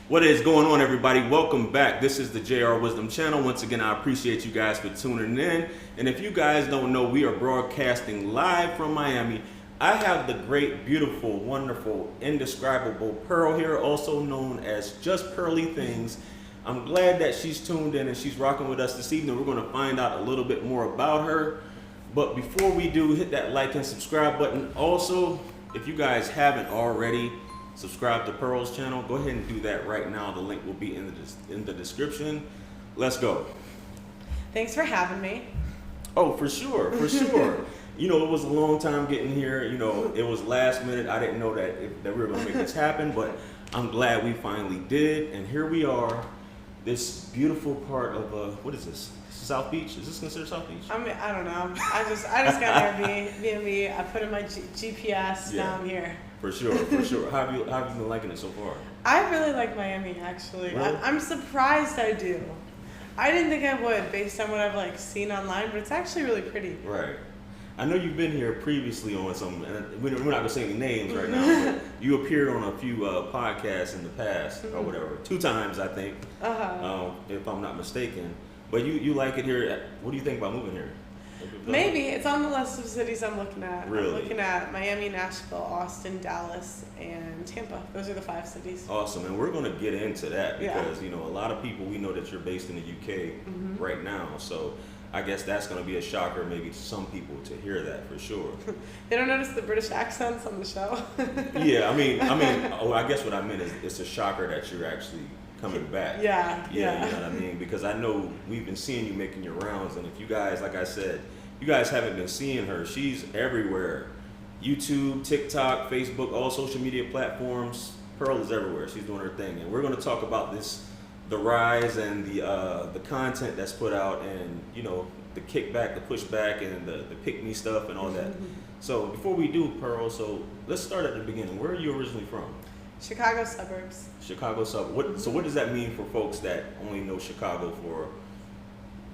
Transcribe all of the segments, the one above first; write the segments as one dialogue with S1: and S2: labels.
S1: What is going on, everybody? Welcome back. This is the JR Wisdom channel. Once again, I appreciate you guys for tuning in. And if you guys don't know, we are broadcasting live from Miami. I have the great, beautiful, wonderful, indescribable Pearl here, also known as Just Pearly Things. I'm glad that she's tuned in and she's rocking with us this evening. We're going to find out a little bit more about her. But before we do, hit that like and subscribe button. Also, if you guys haven't already, subscribe to Pearl's channel. Go ahead and do that right now. The link will be in the description. Let's go.
S2: Thanks for having me.
S1: Oh, for sure, for sure. You know, it was a long time getting here. You know, it was last minute. I didn't know that we were going to make this happen, but I'm glad we finally did. And here we are, this beautiful part of, what is this? South Beach? Is this considered South Beach?
S2: I mean, I don't know. I just got Airbnb. I put in my GPS.
S1: Yeah.
S2: Now I'm here.
S1: For sure, for sure. How have you been liking it so far?
S2: I really like Miami, actually.
S1: Really?
S2: I'm surprised I do. I didn't think I would, based on what I've seen online, but it's actually really pretty.
S1: Right. I know you've been here previously on some, and we're not going to say any names right now, but you appeared on a few podcasts in the past, or whatever. 2 times, I think, if I'm not mistaken. But you like it here. What do you think about moving here?
S2: Maybe. It's on the list of cities I'm looking at.
S1: Really?
S2: I'm looking at Miami, Nashville, Austin, Dallas, and Tampa. Those are the 5 cities.
S1: Awesome. And we're going to get into that because,
S2: Yeah.
S1: you know, a lot of people, we know that you're based in the UK right now. So I guess that's going to be a shocker maybe to some people to hear that for sure.
S2: They don't notice the British accents on the show?
S1: Yeah, I mean, I guess what I meant is it's a shocker that you're actually coming back.
S2: Yeah.
S1: You know what I mean? Because I know we've been seeing you making your rounds, and if you guys, like I said, you guys haven't been seeing her, she's everywhere. YouTube, TikTok, Facebook, all social media platforms. Pearl is everywhere. She's doing her thing, and we're going to talk about the rise and the content that's put out, and you know, the kickback, the pushback, and the pick me stuff and all that. So before we do, Pearl, so let's start at the beginning. Where are you originally from?
S2: Chicago suburbs.
S1: Chicago suburbs. So what does that mean for folks that only know Chicago for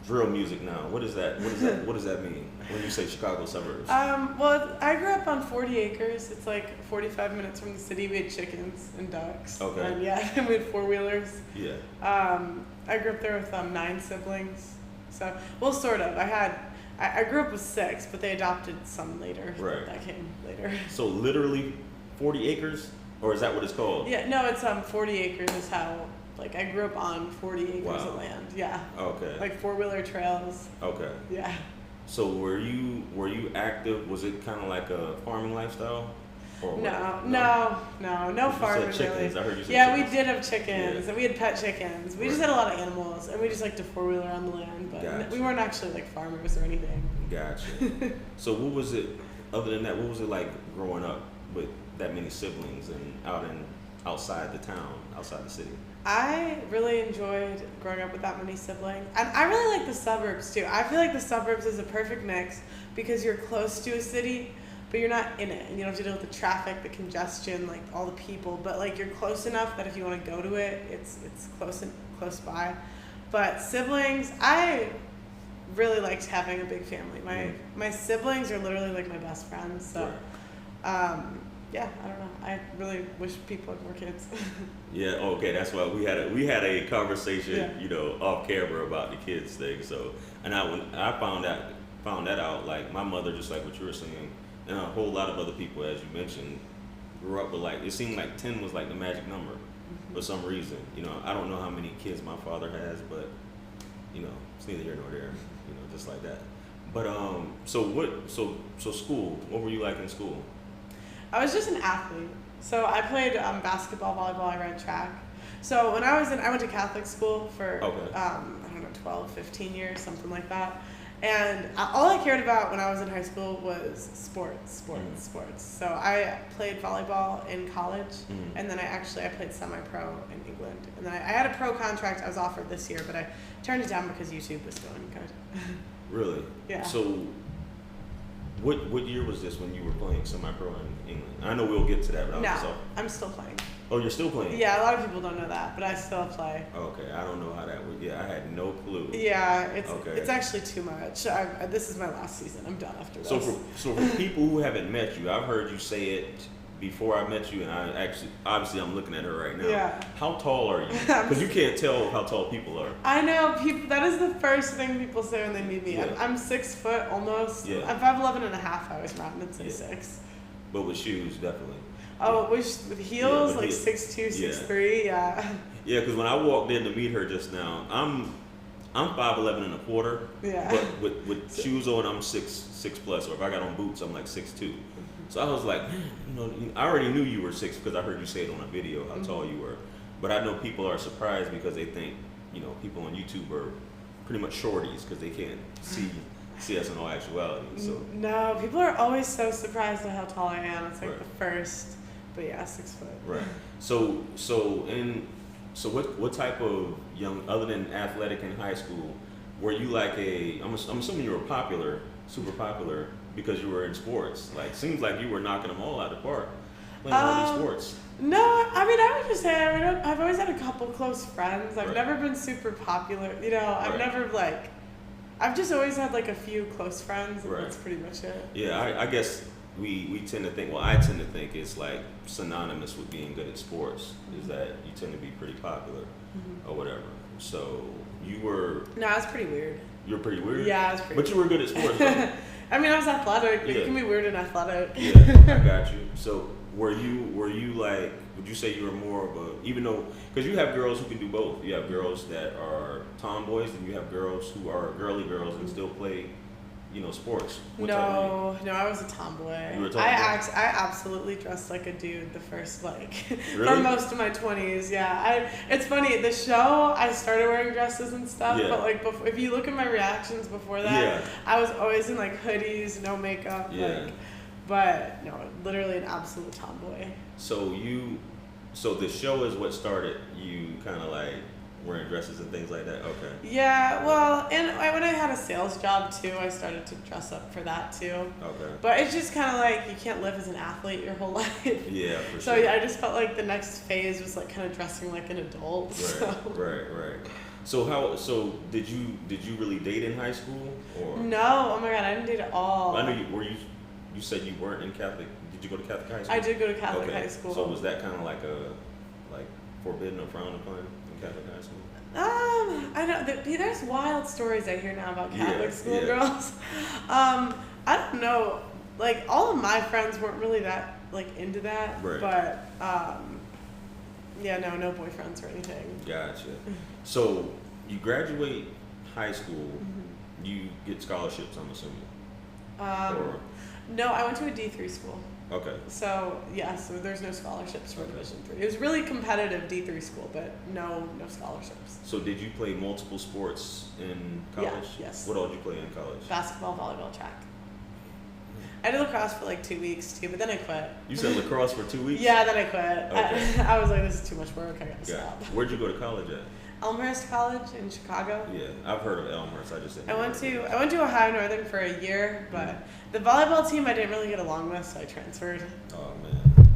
S1: drill music now? What does that mean when you say Chicago suburbs?
S2: Well, I grew up on 40 acres. It's like 45 minutes from the city. We had chickens and ducks.
S1: Okay.
S2: And we had 4-wheelers.
S1: Yeah.
S2: I grew up there with 9 siblings. So, well, sort of. I grew up with 6, but they adopted some later.
S1: Right.
S2: That came later.
S1: So literally 40 acres? Or is that what it's called?
S2: Yeah, no, it's 40 acres is how, I grew up on 40 acres
S1: Wow.
S2: of land. Yeah.
S1: Okay.
S2: 4-wheeler trails.
S1: Okay.
S2: Yeah.
S1: So were you active? Was it kind of like a farming lifestyle? Or
S2: No farming.
S1: Said chickens.
S2: Really.
S1: I heard you say
S2: Yeah,
S1: chickens.
S2: we did have chickens, and we had pet chickens. We just had a lot of animals, and we just liked to 4-wheeler on the land, but
S1: Gotcha.
S2: we weren't actually farmers or anything.
S1: Gotcha. So what was it, other than that, what was it like growing up with that many siblings and outside the town, outside the city?
S2: I really enjoyed growing up with that many siblings. And I really like the suburbs too. I feel like the suburbs is a perfect mix because you're close to a city, but you're not in it. And you don't have to deal with the traffic, the congestion, all the people. But you're close enough that if you want to go to it, it's close by. But siblings, I really liked having a big family. My siblings are literally my best friends. So yeah, I don't know. I really wish people had more kids.
S1: Yeah, okay, that's why we had a conversation,
S2: Yeah.
S1: you know, off camera about the kids thing. So, and when I found that out, my mother, just like what you were saying, and a whole lot of other people, as you mentioned, grew up with it seemed like 10 was the magic number for some reason. You know, I don't know how many kids my father has, but you know, it's neither here nor there. You know, just like that. But so school. What were you like in school?
S2: I was just an athlete. So I played basketball, volleyball, I ran track. So when I went to Catholic school for, 12, 15 years, something like that. And all I cared about when I was in high school was sports. So I played volleyball in college, and then I played semi-pro in England. And then I had a pro contract I was offered this year, but I turned it down because YouTube was going good.
S1: Really?
S2: Yeah.
S1: So what year was this when you were playing semi-pro in England? I know we'll get to that, but
S2: I'm still playing.
S1: Oh, you're still playing?
S2: Yeah, a lot of people don't know that, but I still play.
S1: Okay, I don't know how that would. Yeah, I had no clue.
S2: Yeah, it's actually too much. This is my last season. I'm done after this.
S1: So for people who haven't met you, I've heard you say it before I met you, and I actually, obviously, I'm looking at her right now.
S2: Yeah.
S1: How tall are you? Because you can't tell how tall people are.
S2: I know people. That is the first thing people say when they meet me.
S1: Yeah.
S2: I'm 6 foot almost.
S1: Yeah.
S2: I'm 5'11" and a half. I was rounded to
S1: Yeah.
S2: 6.
S1: But with shoes, definitely.
S2: Oh, with heels,
S1: Yeah,
S2: like
S1: with
S2: 6'2",
S1: yeah.
S2: 6'3", yeah.
S1: Yeah, because when I walked in to meet her just now, I'm 5'11" and a quarter.
S2: Yeah.
S1: But with shoes on, I'm 6 plus. Or if I got on boots, I'm like 6'2". So I was like, man, I already knew you were 6 because I heard you say it on a video how tall you were. But I know people are surprised because they think, people on YouTube are pretty much shorties because they can't see us in all actuality. So
S2: No, people are always so surprised at how tall I am. It's like
S1: Right.
S2: the first, but yeah, 6 foot.
S1: right. So what type of other than athletic in high school, were you like I'm assuming you were popular, super popular because you were in sports. Like seems like you were knocking them all out of the park, playing all these sports.
S2: No, I mean, I would just say I've always had a couple close friends. I've
S1: Right.
S2: never been super popular. I've
S1: Right.
S2: never I've just always had like a few close friends, and
S1: Right.
S2: that's pretty much it.
S1: Yeah, I guess we tend to think. Well, I tend to think it's like synonymous with being good at sports is that you tend to be pretty popular or whatever. So you were
S2: No, it's pretty weird.
S1: you're pretty weird.
S2: Yeah, it's pretty.
S1: But you were good at sports. Though.
S2: I mean, I was athletic. But
S1: Yeah.
S2: You can be weird and athletic.
S1: Yeah, I got you. So were you like? Would you say you were more of a even though because you have girls who can do both. You have girls that are tomboys and you have girls who are girly girls and still play, sports. What type of
S2: No, I was a tomboy.
S1: You were a tomboy?
S2: I absolutely dressed like a dude the first for
S1: Really?
S2: most of my 20s. Yeah, it's funny. The show I started wearing dresses and stuff,
S1: Yeah.
S2: but before, if you look at my reactions before that,
S1: Yeah.
S2: I was always in hoodies, no makeup.
S1: Yeah.
S2: But no, literally an absolute tomboy.
S1: So the show is what started you kind of wearing dresses and things like that. Okay.
S2: Yeah, well, and when I had a sales job too, I started to dress up for that too.
S1: Okay.
S2: But it's just kind of you can't live as an athlete your whole life.
S1: Yeah, for
S2: So
S1: sure.
S2: yeah, I just felt like the next phase was kind of dressing like an adult.
S1: Right. So did you really date in high school or?
S2: No, oh my god, I didn't date at all.
S1: I know you said you weren't in Catholic. Did you go to Catholic high school?
S2: I did go to Catholic
S1: Okay.
S2: high school.
S1: So was that kind of like forbidden or frowned upon in Catholic high school?
S2: I know there's wild stories I hear now about Catholic school
S1: yeah.
S2: girls. I don't know. All of my friends weren't really that into that.
S1: Right.
S2: But yeah, no boyfriends or anything.
S1: Gotcha. So you graduate high school, you get scholarships, I'm assuming. Or
S2: No, I went to a D3 school.
S1: okay.
S2: So so there's no scholarships for
S1: Okay.
S2: Division 3. It was really competitive D3 school, but no scholarships.
S1: So did you play multiple sports in college?
S2: Yeah, yes.
S1: What all did you play in college?
S2: Basketball, volleyball, track. I did lacrosse for 2 weeks too, but then I quit.
S1: You said lacrosse for 2 weeks?
S2: Yeah, then I quit.
S1: Okay.
S2: I was like, this is too much work. I gotta
S1: Yeah.
S2: stop.
S1: Where'd you go to college at?
S2: Elmhurst College in Chicago.
S1: Yeah, I've heard of Elmhurst. I just didn't.
S2: I
S1: know
S2: went
S1: where it
S2: to Ohio Northern for a year, but the volleyball team I didn't really get along with, so I transferred.
S1: was. Oh man.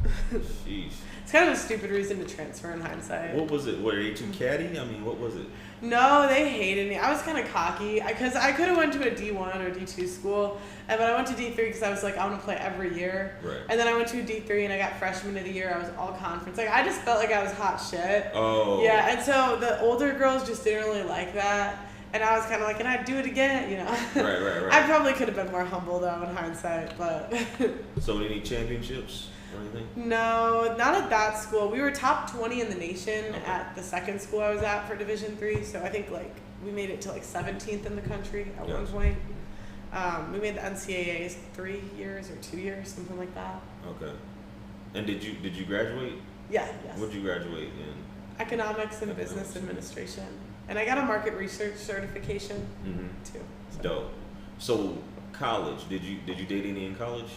S1: Sheesh.
S2: It's kind of a stupid reason to transfer in hindsight.
S1: What was it? Were they too catty? I mean, what was it?
S2: No, they hated me. I was kind of cocky because I could have went to a D1 or D2 school, but I went to D3 because I was like, I want to play every year.
S1: Right.
S2: And then I went to a D3 and I got freshman of the year. I was all conference. I just felt like I was hot shit.
S1: Oh.
S2: Yeah, and so the older girls just didn't really like that. And I was kind of like, can I do it again?
S1: Right.
S2: I probably could have been more humble though in hindsight, but.
S1: So any championships or anything?
S2: No, not at that school. We were top 20 in the nation
S1: Okay.
S2: at the second school I was at for Division 3. So I think we made it to 17th in the country at one
S1: Gotcha.
S2: point. We made the NCAA's 3 years or 2 years, something like that.
S1: Okay. And did you graduate?
S2: Yeah, yes.
S1: What did you graduate in?
S2: Economics and Business Administration. And I got a market research certification too. So.
S1: Dope. So college, did you date any in college?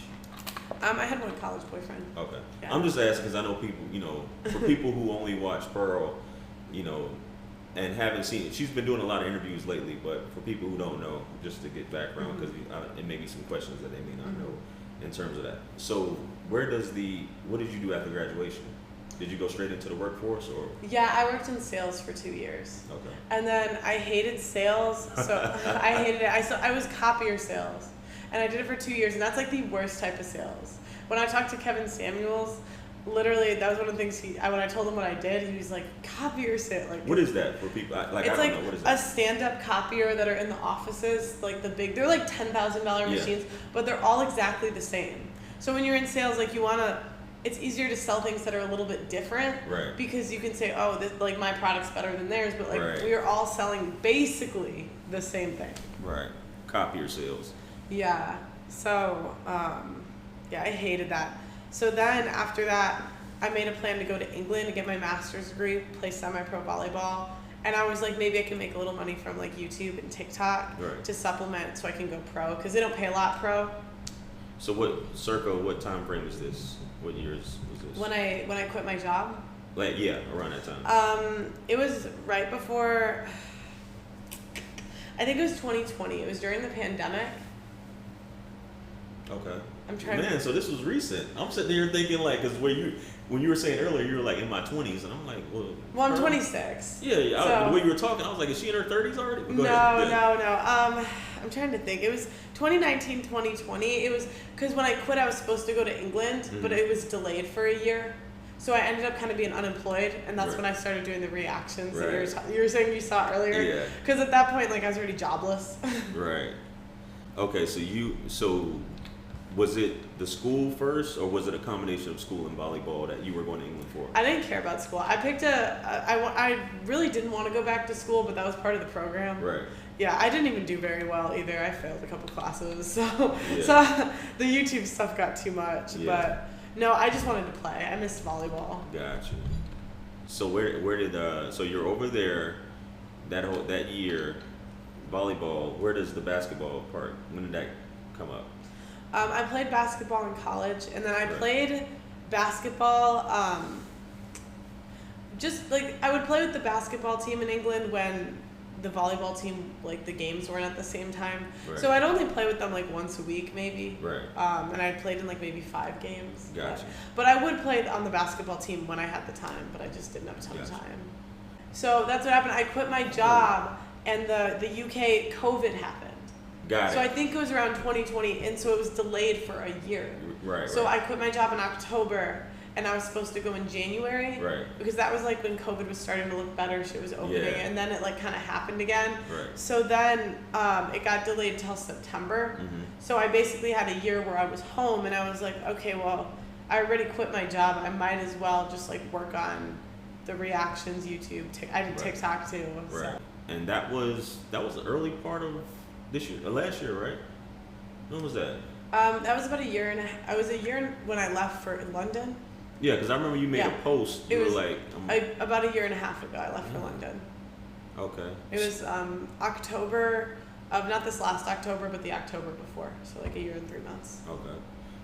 S2: I had one college boyfriend.
S1: Okay.
S2: Yeah.
S1: I'm just asking because I know people, for people who only watch Pearl, and haven't seen it. She's been doing a lot of interviews lately, but for people who don't know, just to get background, because it may be some questions that they may not know in terms of that. So what did you do after graduation? Did you go straight into the workforce or?
S2: Yeah, I worked in sales for 2 years.
S1: Okay.
S2: And then I hated sales, so I hated it. I was copier sales, and I did it for 2 years, and that's the worst type of sales. when I talked to Kevin Samuels, literally that was one of the things when I told him what I did, he was like, copiers it. Like,
S1: what is that for people? I don't know. What is
S2: a
S1: that?
S2: stand-up copier that are in the offices, like they're like $10,000 machines, but they're all exactly the same. So when you're in sales, like it's easier to sell things that are a little bit different,
S1: right? Because
S2: you can say, oh, this, like my product's better than theirs, but like we are all selling basically the same thing.
S1: Right. Copier sales.
S2: Yeah. So, I hated that. So then after that, I made a plan to go to England to get my master's degree, play semi-pro volleyball. And I was like, maybe I can make a little money from like YouTube and TikTok to supplement so I can go pro, because they don't pay a lot pro.
S1: So what time frame is this? What years was this?
S2: When I quit my job?
S1: Like, yeah, around that time.
S2: It was right before, I think it was 2020. It was during the pandemic.
S1: Okay.
S2: I'm trying.
S1: Man, so this was recent. I'm sitting here thinking like, because when you were saying earlier, you were like in my 20s, and I'm like, well.
S2: Well, I'm 26.
S1: Yeah.
S2: So,
S1: the way you were talking, I was like, is she in her 30s already?
S2: No. I'm trying to think. It was 2019, 2020. It was because when I quit, I was supposed to go to England, but it was delayed for a year. So I ended up kind of being unemployed, and that's when I started doing the reactions that you were saying you saw earlier.
S1: Yeah.
S2: Because at that point, like I was already jobless.
S1: Right. Okay, so was it the school first, or was it a combination of school and volleyball that you were going to England for?
S2: I didn't care about school. I picked I really didn't want to go back to school, but that was part of the program.
S1: Right.
S2: Yeah, I didn't even do very well either. I failed a couple classes, so the YouTube stuff got too much. Yeah. But no, I just wanted to play. I missed volleyball.
S1: Gotcha. So where did so you're over there that year, volleyball. Where does the basketball part? When did that come up?
S2: I played basketball in college, and then I played basketball. Just like I would play with the basketball team in England when the volleyball team, like the games weren't at the same time. Right. So I'd only play with them like once a week maybe.
S1: Right.
S2: And I played in like maybe 5 games.
S1: Gotcha.
S2: But I would play on the basketball team when I had the time, but I just didn't have a ton of time. So that's what happened. I quit my job, and the UK COVID happened.
S1: Got it.
S2: So I think it was around 2020, and so it was delayed for a year.
S1: Right.
S2: So I quit my job in October, and I was supposed to go in January.
S1: Right.
S2: Because that was like when COVID was starting to look better, shit was opening, and then it like kind of happened again.
S1: Right.
S2: So then it got delayed until September. Mm-hmm. So I basically had a year where I was home, and I was like, okay, well, I already quit my job. I might as well just like work on the reactions, YouTube. I did TikTok too. So.
S1: Right. And that was the early part of this year, last year, right? When was that?
S2: That was about a year and a half. I was a year when I left for London.
S1: Yeah, because I remember you made a post. You were like,
S2: about a year and a half ago, I left for London.
S1: Okay.
S2: It was October of not this last October, but the October before. So like a year and 3 months.
S1: Okay.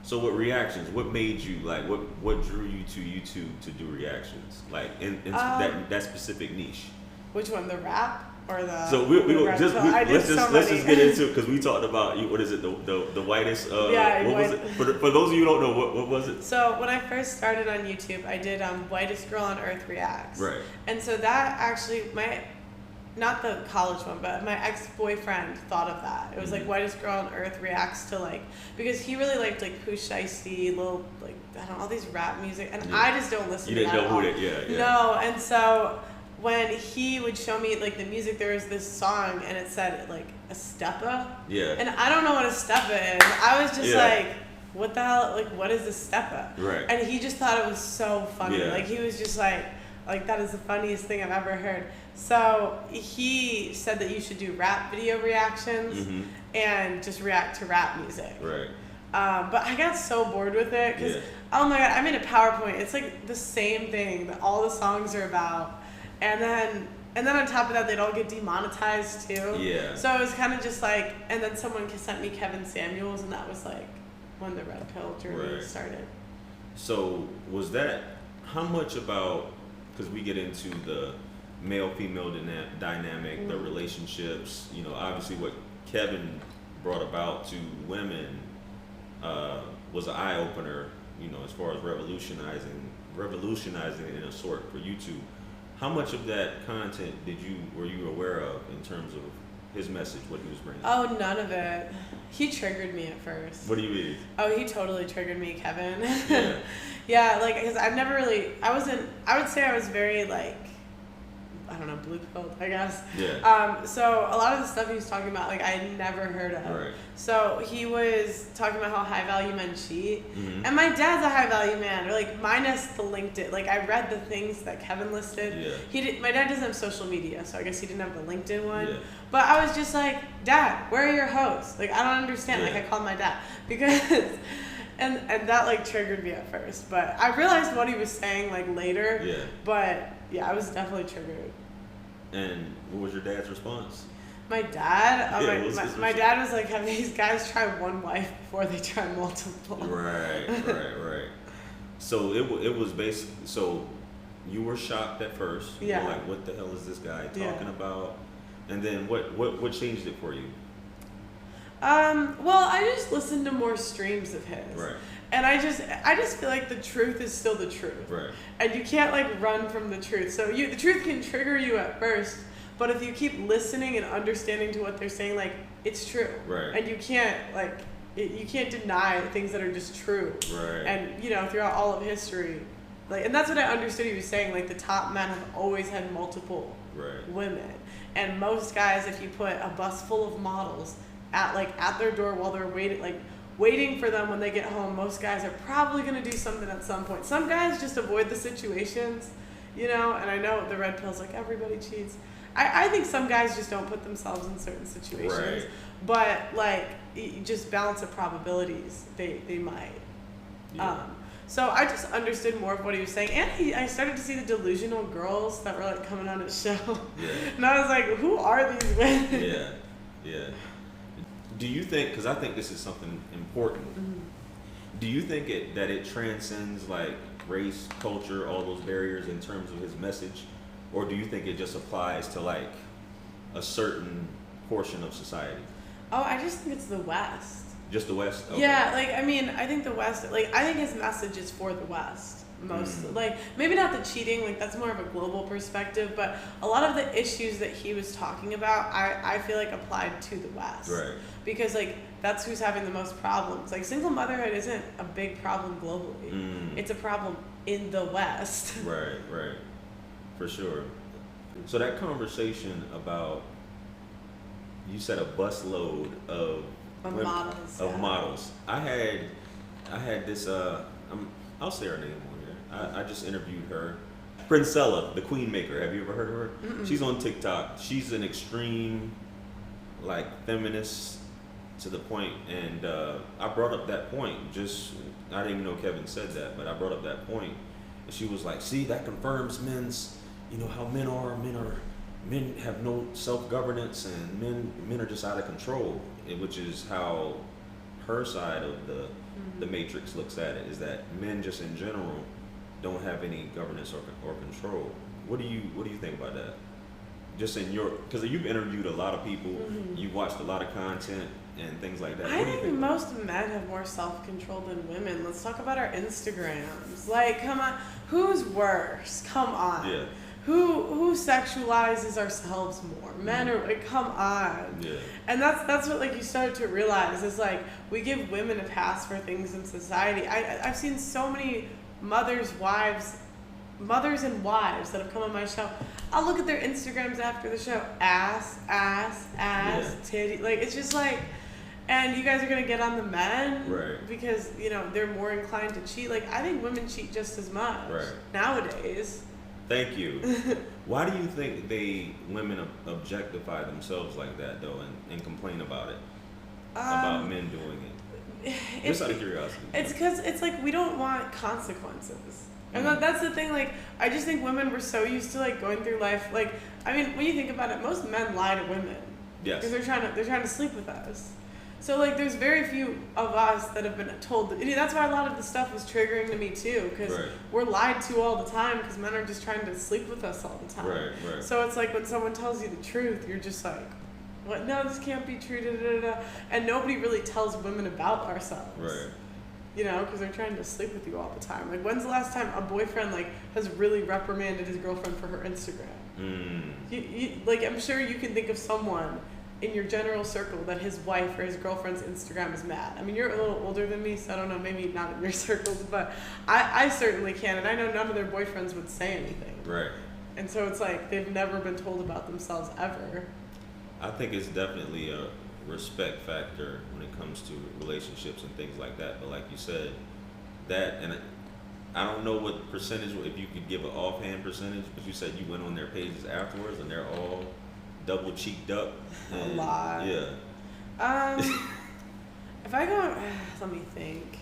S1: So what reactions? What made you like? What drew you to YouTube to do reactions? Like in that specific niche.
S2: Which one? The rap or the?
S1: So let's just get into it, because we talked about what is it, the whitest? What was it? For those of you who don't know, what was it?
S2: So when I first started on YouTube, I did Whitest Girl on Earth Reacts.
S1: Right.
S2: And so that actually not the college one, but my ex-boyfriend thought of that. It was like Whitest Girl on Earth Reacts to like, because he really liked like Pooh Shiesty, little like I don't know, all these rap music, and I just don't listen to that. You didn't know who it, yeah. No, and so when he would show me like the music, there was this song and it said like a steppa. Yeah. And I don't know what a steppa is. I was just like, what the hell? Like, what is a steppa? Right. And he just thought it was so funny. Yeah. Like he was just like that is the funniest thing I've ever heard. So he said that you should do rap video reactions and just react to rap music. Right. But I got so bored with it because, oh my God, I made a PowerPoint. It's like the same thing that all the songs are about. And then on top of that, they'd all get demonetized too. Yeah. So it was kind of just like, and then someone sent me Kevin Samuels, and that was like when the red pill journey started. So was that, how much about, because we get into the male-female dynamic, the relationships, you know, obviously what Kevin brought about to women was an eye-opener, you know, as far as revolutionizing it in a sort for YouTube. How much of that content were you aware of in terms of his message, what he was bringing? Oh, none of it. He triggered me at first.
S1: What do you mean?
S2: Oh, he totally triggered me, Kevin.
S1: Yeah.
S2: Yeah, like, because I've never really, I would say I was very, like, I don't know, blue-pilled, I guess.
S1: Yeah.
S2: So a lot of the stuff he was talking about, like, I had never heard of.
S1: Right.
S2: So he was talking about how high-value men cheat.
S1: Mm-hmm.
S2: And my dad's a high-value man, or, like, minus the LinkedIn. Like, I read the things that Kevin listed.
S1: Yeah.
S2: My dad doesn't have social media, so I guess he didn't have the LinkedIn one.
S1: Yeah.
S2: But I was just like, Dad, where are your hosts? Like, I don't understand.
S1: Yeah.
S2: Like, I called my dad. Because... And that, like, triggered me at first. But I realized what he was saying, like, later.
S1: Yeah.
S2: But, yeah, I was definitely triggered.
S1: And what was your dad's response?
S2: My dad? My dad was like, have these guys try one wife before they try multiple?
S1: Right. So it was basically, so you were shocked at first.
S2: Yeah.
S1: You were like, what the hell is this guy talking about? And then what changed it for you?
S2: Well, I just listened to more streams of his.
S1: Right.
S2: And I just feel like the truth is still the truth.
S1: Right.
S2: And you can't, like, run from the truth. So the truth can trigger you at first, but if you keep listening and understanding to what they're saying, like, it's true.
S1: Right.
S2: And you can't, like, you can't deny things that are just true.
S1: Right.
S2: And, you know, throughout all of history, like, and that's what I understood he was saying, like, the top men have always had multiple women. And most guys, if you put a bus full of models at their door while they're waiting for them when they get home, most guys are probably going to do something at some point. Some guys just avoid the situations, you know, and I know the red pill's like, everybody cheats. I think some guys just don't put themselves in certain situations. Right. But, like, you just balance the probabilities, they might.
S1: Yeah.
S2: So I just understood more of what he was saying. And I started to see the delusional girls that were, like, coming on his show. Yeah. And I was like, who are these women?
S1: Yeah. Do you think, because I think this is something important, do you think that it transcends, like, race, culture, all those barriers in terms of his message? Or do you think it just applies to, like, a certain portion of society?
S2: Oh, I just think it's the West.
S1: Just the West? Okay.
S2: Yeah, like, I mean, I think the West, like, I think his message is for the West. Like, maybe not the cheating, like, that's more of a global perspective, but a lot of the issues that he was talking about, I feel like applied to the West.
S1: Right.
S2: Because, like, that's who's having the most problems. Like, single motherhood isn't a big problem globally. It's a problem in the West.
S1: Right. For sure. So that conversation about, you said a busload of models. I had this, I'll say her name on here. I just interviewed her. Princella, the Queen Maker. Have you ever heard of her?
S2: Mm-mm.
S1: She's on TikTok. She's an extreme, like, feminist to the point. And I brought up that point. I didn't even know Kevin said that, but I brought up that point. And she was like, see, that confirms men's, you know, how men are. Men have no self-governance, and men are just out of control, which is how her side of the matrix looks at it, is that men just in general don't have any governance or control. What do you think about that? Just in because you've interviewed a lot of people, you've watched a lot of content and things like that.
S2: I think most men have more self-control than women. Let's talk about our Instagrams. Like, come on, who's worse? Come on.
S1: Yeah.
S2: Who sexualizes ourselves more? Men are like, come on. Yeah. And that's what, like, you start to realize is, like, we give women a pass for things in society. I've seen so many mothers and wives that have come on my show. I'll look at their Instagrams after the show. Ass, titty. Like, it's just like, and you guys are gonna get on the men,
S1: right? Because,
S2: you know, they're more inclined to cheat. Like, I think women cheat just as much nowadays.
S1: Thank you. Why do you think women objectify themselves like that, though, and complain about it? About men doing it? Just out of curiosity.
S2: It's because it's like we don't want consequences. And that's the thing, like, I just think women were so used to, like, going through life, like, I mean, when you think about it, most men lie to women.
S1: Yes.
S2: Because they're trying to sleep with us. So, like, there's very few of us that have been told. That's why a lot of the stuff was triggering to me, too, because we're lied to all the time because men are just trying to sleep with us all the time.
S1: Right.
S2: So it's like when someone tells you the truth, you're just like, what? No, this can't be true, da-da-da-da. And nobody really tells women about ourselves.
S1: Right.
S2: You know, because they're trying to sleep with you all the time. Like, when's the last time a boyfriend, like, has really reprimanded his girlfriend for her Instagram? Like, I'm sure you can think of someone in your general circle that his wife or his girlfriend's Instagram is mad. I mean, you're a little older than me, so I don't know, maybe not in your circles, but I certainly can, and I know none of their boyfriends would say anything.
S1: Right.
S2: And so it's like they've never been told about themselves ever.
S1: I think it's definitely a respect factor when it comes to relationships and things like that. But like you said, that, and I don't know what percentage, if you could give an offhand percentage, but you said you went on their pages afterwards and they're all double cheeked up.
S2: A lot.
S1: Yeah.
S2: If I go, let me think.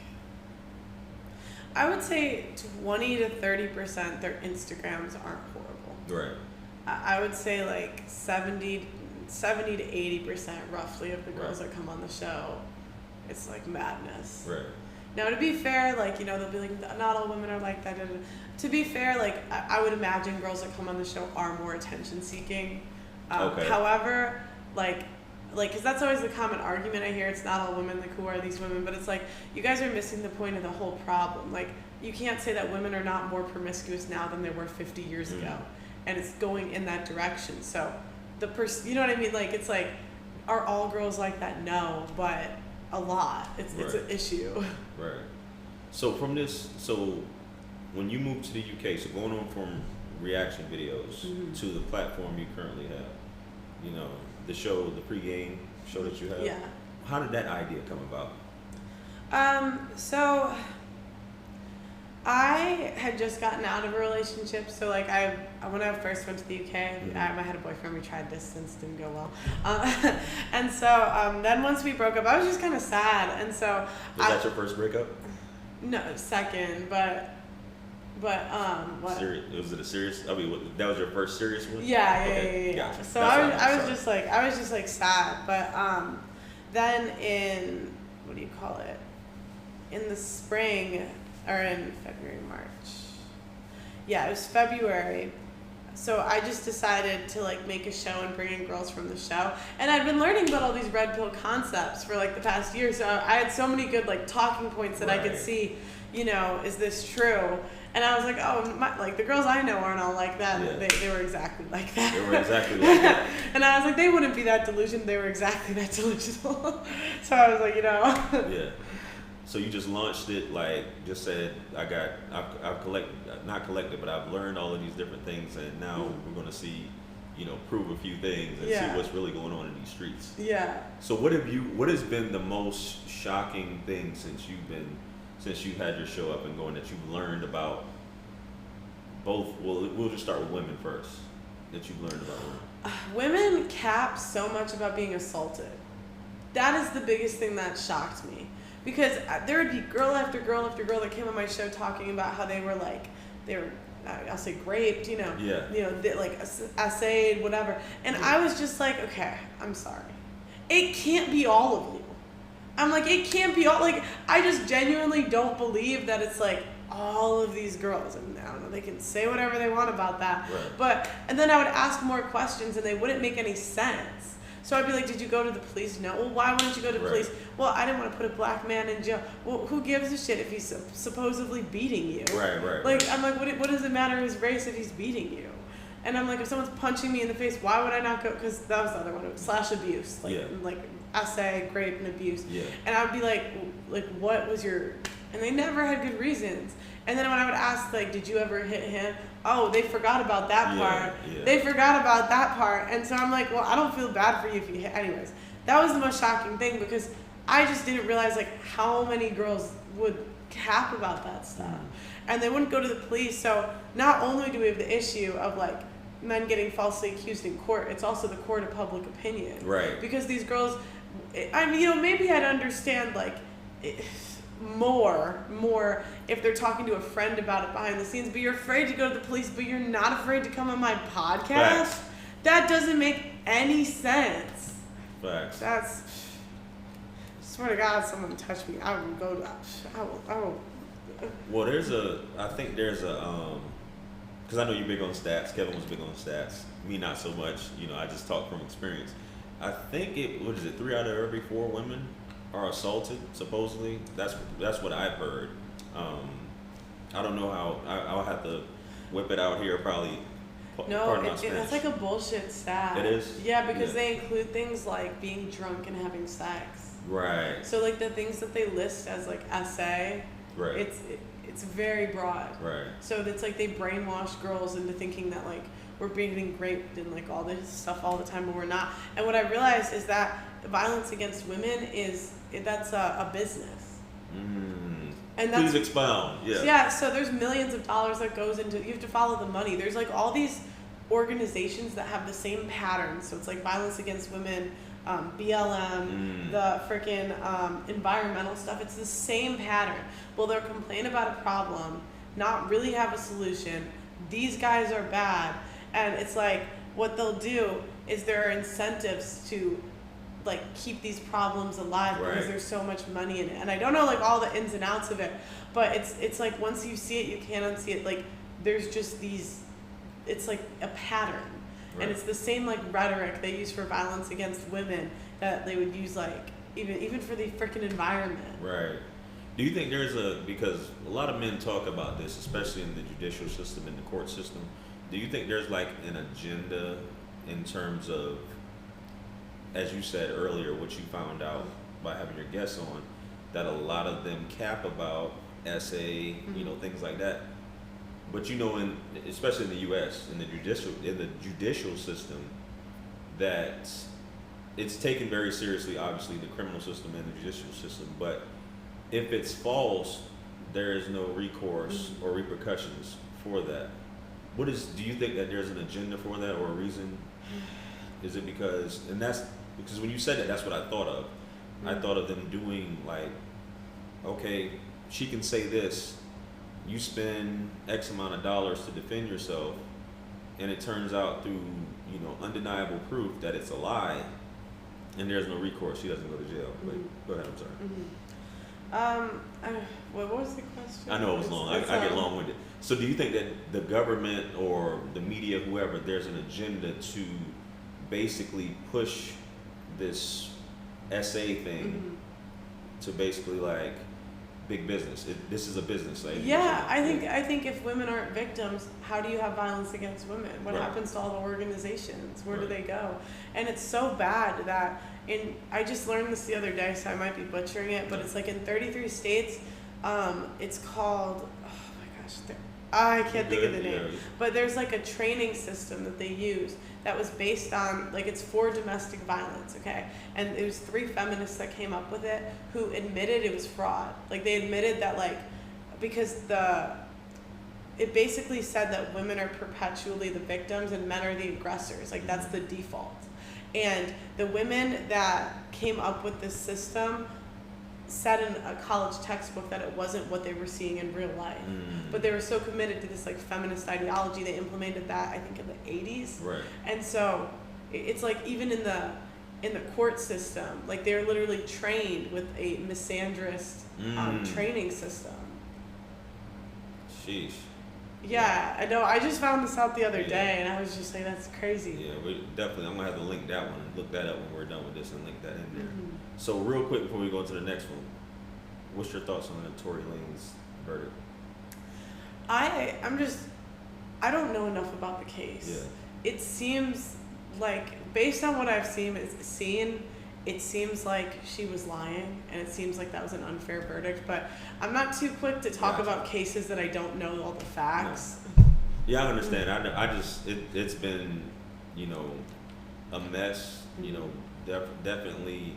S2: I would say 20 to 30% their Instagrams aren't horrible.
S1: Right.
S2: I would say like 70 to 80% roughly of the girls that come on the show, it's like madness.
S1: Right.
S2: Now, to be fair, like, you know, they'll be like, not all women are like that. To be fair, like, I would imagine girls that come on the show are more attention seeking.
S1: Okay.
S2: However, like, because that's always the common argument I hear. It's not all women, like, who are these women? But it's like, you guys are missing the point of the whole problem. Like, you can't say that women are not more promiscuous now than they were 50 years ago. And it's going in that direction. So, you know what I mean? Like, it's like, are all girls like that? No, but a lot. It's an issue.
S1: Right. So from this, when you moved to the UK, so going on from reaction videos to the platform you currently have, you know, the show, the pregame show that you have.
S2: Yeah.
S1: How did that idea come about?
S2: So I had just gotten out of a relationship. So like when I first went to the UK, I had a boyfriend. We tried Dissonance, didn't go well. And so then once we broke up, I was just kind of sad. And so
S1: was that your first breakup?
S2: No, second, but what?
S1: Was it a serious? I mean, that was your first serious one?
S2: Yeah.
S1: Gotcha.
S2: So I was just like sad, but then in what do you call it? In the spring or in February, March. Yeah, it was February. So I just decided to like make a show and bring in girls from the show. And I'd been learning about all these red pill concepts for like the past year. So I had so many good like talking points that I could see, you know, is this true? And I was like, like the girls I know aren't all like that. Yeah. They were exactly like that.
S1: They were exactly like that.
S2: And I was like, they wouldn't be that delusional. They were exactly that delusional. So I was like, you know.
S1: Yeah. So you just launched it, like, just said, I've not collected, but I've learned all of these different things, and now we're going to see, you know, prove a few things and see what's really going on in these streets. Yeah. So what has been the most shocking thing since you had your show up and going that you've learned about both, well, we'll just start with women first, that you've learned about women?
S2: Women cap so much about being assaulted. That is the biggest thing that shocked me. Because there would be girl after girl after girl that came on my show talking about how they were I'll say raped, you know, like essayed, whatever. And I was just like, okay, I'm sorry. It can't be all of you. I'm like, it can't be all, like, I just genuinely don't believe that it's like all of these girls. And I don't know, they can say whatever they want about that.
S1: Right.
S2: And then I would ask more questions and they wouldn't make any sense. So I'd be like, did you go to the police? No. Well, why wouldn't you go to the police? Well, I didn't want to put a black man in jail. Well, who gives a shit if he's supposedly beating you?
S1: Right.
S2: Like, I'm like, what does it matter his race if he's beating you? And I'm like, if someone's punching me in the face, why would I not go? Because that was the other one, / abuse. Like essay, rape, and abuse.
S1: Yeah.
S2: And I would be like, what was your... And they never had good reasons. And then when I would ask, like, did you ever hit him? Oh, they forgot about that part.
S1: Yeah.
S2: They forgot about that part. And so I'm like, well, I don't feel bad for you if you hit. Anyways, that was the most shocking thing because I just didn't realize, like, how many girls would cap about that stuff. And they wouldn't go to the police. So not only do we have the issue of, like, men getting falsely accused in court, it's also the court of public opinion.
S1: Right.
S2: Because these girls, I mean, you know, maybe I'd understand, like, more if they're talking to a friend about it behind the scenes, but you're afraid to go to the police, but you're not afraid to come on my podcast?
S1: Facts.
S2: That doesn't make any sense.
S1: Facts.
S2: That's, swear to God, someone touch me, I will go, I will.
S1: Well, I think there's a, because I know you're big on stats, Kevin was big on stats, me not so much, you know, I just talk from experience. I think 3 out of every 4 women are assaulted, supposedly. That's what I've heard. I don't know how, I'll have to whip it out here probably
S2: No, it's like a bullshit stat.
S1: It is?
S2: Yeah, because
S1: Yeah.
S2: they include things like being drunk and having sex.
S1: Right.
S2: So like the things that they list as like SA,
S1: Right.
S2: it's very broad.
S1: Right.
S2: So it's like they brainwash girls into thinking that like we're being raped and like all this stuff all the time when we're not. And what I realized is that violence against women that's a business. And that's,
S1: Please expound. Yeah.
S2: Yeah, so there's millions of dollars that goes into, you have to follow the money. There's like all these organizations that have the same pattern. So it's like violence against women, BLM, the freaking environmental stuff. It's the same pattern. Well, they'll complain about a problem, not really have a solution. These guys are bad. And it's like what they'll do is there are incentives to like keep these problems alive because
S1: Right.
S2: there's so much money in it. And I don't know like all the ins and outs of it, but it's like once you see it, you can't unsee it. Like there's just these, it's like a pattern.
S1: Right.
S2: And it's the same like rhetoric they use for violence against women that they would use like even for the freaking environment.
S1: Right. Do you think because a lot of men talk about this, especially in the judicial system, in the court system, do you think there's like an agenda in terms of, as you said earlier, what you found out by having your guests on, that a lot of them cap about SA, things like that. But especially in the U.S., in the judicial system, that it's taken very seriously, obviously, the criminal system and the judicial system. But if it's false, there is no recourse or repercussions for that. Do you think that there's an agenda for that or a reason? Is it because when you said that, that's what I thought of. I thought of them doing like, okay, she can say this, you spend X amount of dollars to defend yourself, and it turns out through, undeniable proof that it's a lie, and there's no recourse, she doesn't go to jail. But go ahead, I'm sorry.
S2: What was the question?
S1: I know it was long. I get long-winded. So do you think that the government or the media, whoever, there's an agenda to basically push this SA thing to basically like big business? This is a business. Like,
S2: yeah, I think if women aren't victims, how do you have violence against women? What
S1: Right.
S2: happens to all the organizations? Where do
S1: Right.
S2: they go? And it's so bad that I just learned this the other day, so I might be butchering it, but it's like in 33 states, it's called, oh my gosh, I can't think of the name, but there's like a training system that they use that was based on, like, it's for domestic violence, okay? And it was 3 feminists that came up with it who admitted it was fraud. Like, they admitted that, like, because it basically said that women are perpetually the victims and men are the aggressors. Like, that's the default. And the women that came up with this system said in a college textbook that it wasn't what they were seeing in real life. But they were so committed to this like feminist ideology, they implemented that I think in the 80s.
S1: Right.
S2: And so it's like even in the court system, like they're literally trained with a misandrist training system.
S1: Sheesh.
S2: Yeah, I know. I just found this out the other day, and I was just like, that's crazy.
S1: Yeah, we definitely. I'm gonna have to link that one and look that up when we're done with this and link that in there. So real quick before we go into the next one, what's your thoughts on Tory Lanez verdict?
S2: I don't know enough about the case.
S1: Yeah.
S2: It seems like, based on what I've seen, it seems like she was lying, and it seems like that was an unfair verdict. But I'm not too quick to talk about cases that I don't know all the facts.
S1: No. Yeah, I understand. It's been, a mess. Definitely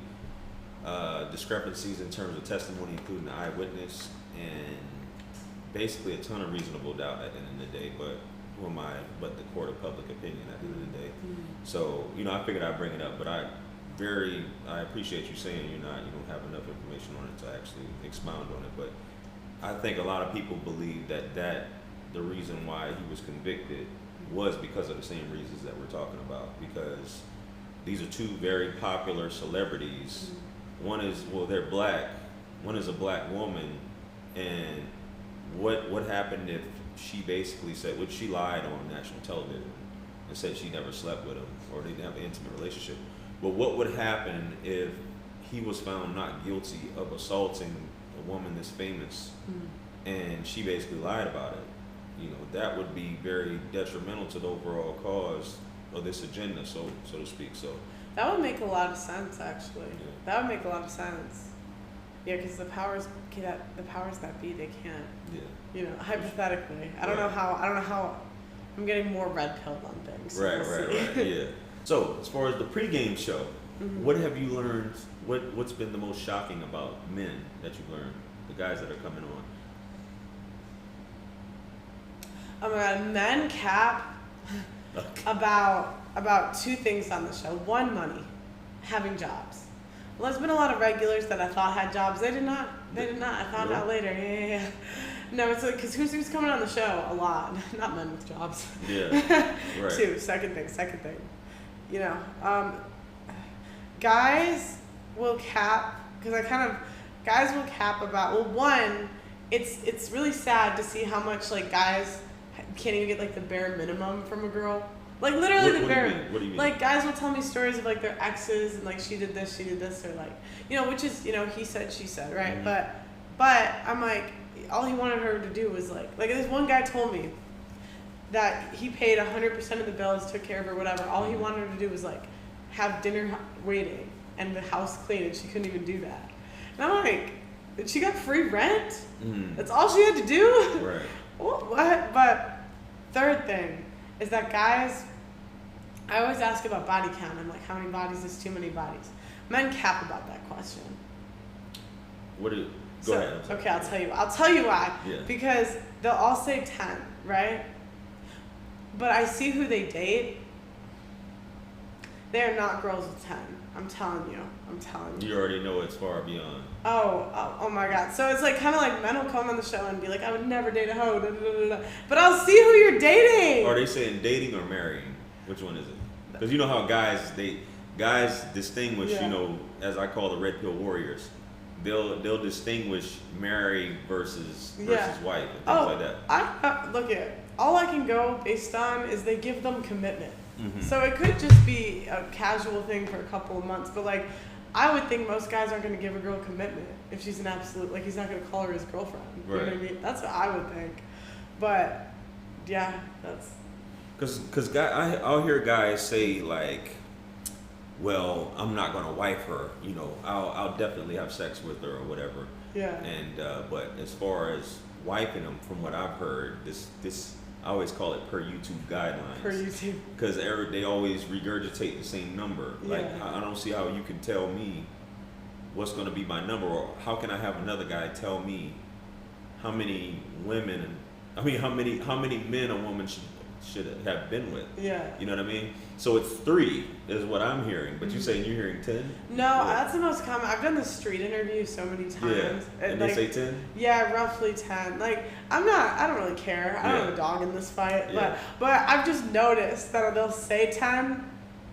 S1: discrepancies in terms of testimony, including the eyewitness, and basically a ton of reasonable doubt at the end of the day. But who am I but the court of public opinion at the end of the day? So, I figured I'd bring it up, but I appreciate you saying you don't have enough information on it to actually expound on it. But I think a lot of people believe that the reason why he was convicted was because of the same reasons that we're talking about, because these are 2 very popular celebrities. One is, they're black. One is a black woman. And what happened if she basically said, she lied on national television and said she never slept with him or they didn't have an intimate relationship. But what would happen if he was found not guilty of assaulting a woman that's famous and she basically lied about it? that would be very detrimental to the overall cause of this agenda, so to speak. So
S2: that would make a lot of sense, actually.
S1: Yeah.
S2: That would make a lot of sense. Yeah, because the powers that be, they can't.
S1: Yeah.
S2: Hypothetically, I don't know how. I'm getting more red pilled on things. So
S1: Right. Yeah. So as far as the pregame show,
S2: Mm-hmm.
S1: what have you learned? What's been the most shocking about men that you've learned? The guys that are coming on.
S2: Oh my God, men cap about two things on the show. One, money, having jobs. Well, there's been a lot of regulars that I thought had jobs. They did not. I found out later. Yeah. No, it's like, because who's coming on the show? A lot. Not men with jobs.
S1: Yeah. Right.
S2: Two. Second thing. Guys will cap, because guys will cap about, well, one, it's really sad to see how much, like, guys can't even get, like, the bare minimum from a girl. Like, literally the bare.
S1: What do you mean?
S2: Like, guys will tell me stories of, like, their exes, and, like, she did this, or, like, which is, he said, she said, right?
S1: Mm-hmm.
S2: But I'm like, all he wanted her to do was, like this one guy told me that he paid 100% of the bills, took care of her, whatever. All he wanted her to do was, like, have dinner waiting and the house clean, and she couldn't even do that. And I'm like, she got free rent?
S1: Mm.
S2: That's all she had to do?
S1: Right.
S2: What? But third thing is that guys, I always ask about body count. I'm like, how many bodies is too many bodies? Men cap about that question.
S1: Go ahead.
S2: Okay, I'll tell you why.
S1: Yeah.
S2: Because they'll all say 10, right? But I see who they date. They're not girls with 10. I'm telling you.
S1: You already know it's far beyond.
S2: Oh my God. So it's like kind of like men will come on the show and be like, I would never date a hoe. Da, da, da, da. But I'll see who you're dating.
S1: Are they saying dating or marrying? Which one is it? Because you know how guys distinguish, as I call the red pill warriors. They'll distinguish marry versus wife and things like that.
S2: Look at all I can go based on is they give them commitment.
S1: Mm-hmm.
S2: So it could just be a casual thing for a couple of months, but like I would think most guys aren't going to give a girl commitment if she's an absolute, like he's not going to call her his girlfriend.
S1: Right.
S2: You know what I mean? That's what I would think. But yeah, that's
S1: because I'll hear guys say like, well, I'm not gonna wife her. I'll definitely have sex with her or whatever.
S2: Yeah.
S1: And but as far as wifing them, from what I've heard, this I always call it per YouTube guidelines.
S2: Per YouTube.
S1: Because they always regurgitate the same number. Like I don't see how you can tell me what's gonna be my number, or how can I have another guy tell me how many women, how many men a woman should have been with.
S2: Yeah.
S1: You know what I mean? So it's 3 is what I'm hearing, but you saying you're hearing 10?
S2: No, that's the most common. I've done the street interview so many times.
S1: Yeah. And they say 10?
S2: Yeah, roughly 10. Like, I don't really care. I don't have a dog in this fight.
S1: Yeah.
S2: But I've just noticed that they'll say 10,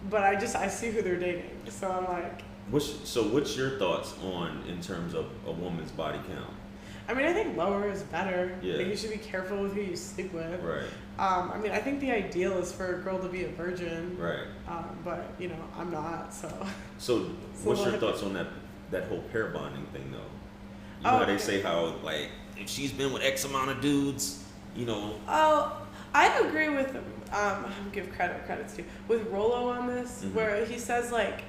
S2: but I see who they're dating. So I'm like.
S1: What's your thoughts on, in terms of a woman's body count?
S2: I mean, I think lower is better.
S1: Yeah.
S2: Like, you should be careful with who you sleep with.
S1: Right.
S2: I mean, I think the ideal is for a girl to be a virgin.
S1: Right.
S2: But, I'm not, so.
S1: So what's your thoughts on that whole pair bonding thing, though? You know how they say how, like, if she's been with X amount of dudes,
S2: Oh, I agree with, I'll give credits to, with Rolo on this,
S1: Mm-hmm.
S2: where he says, like,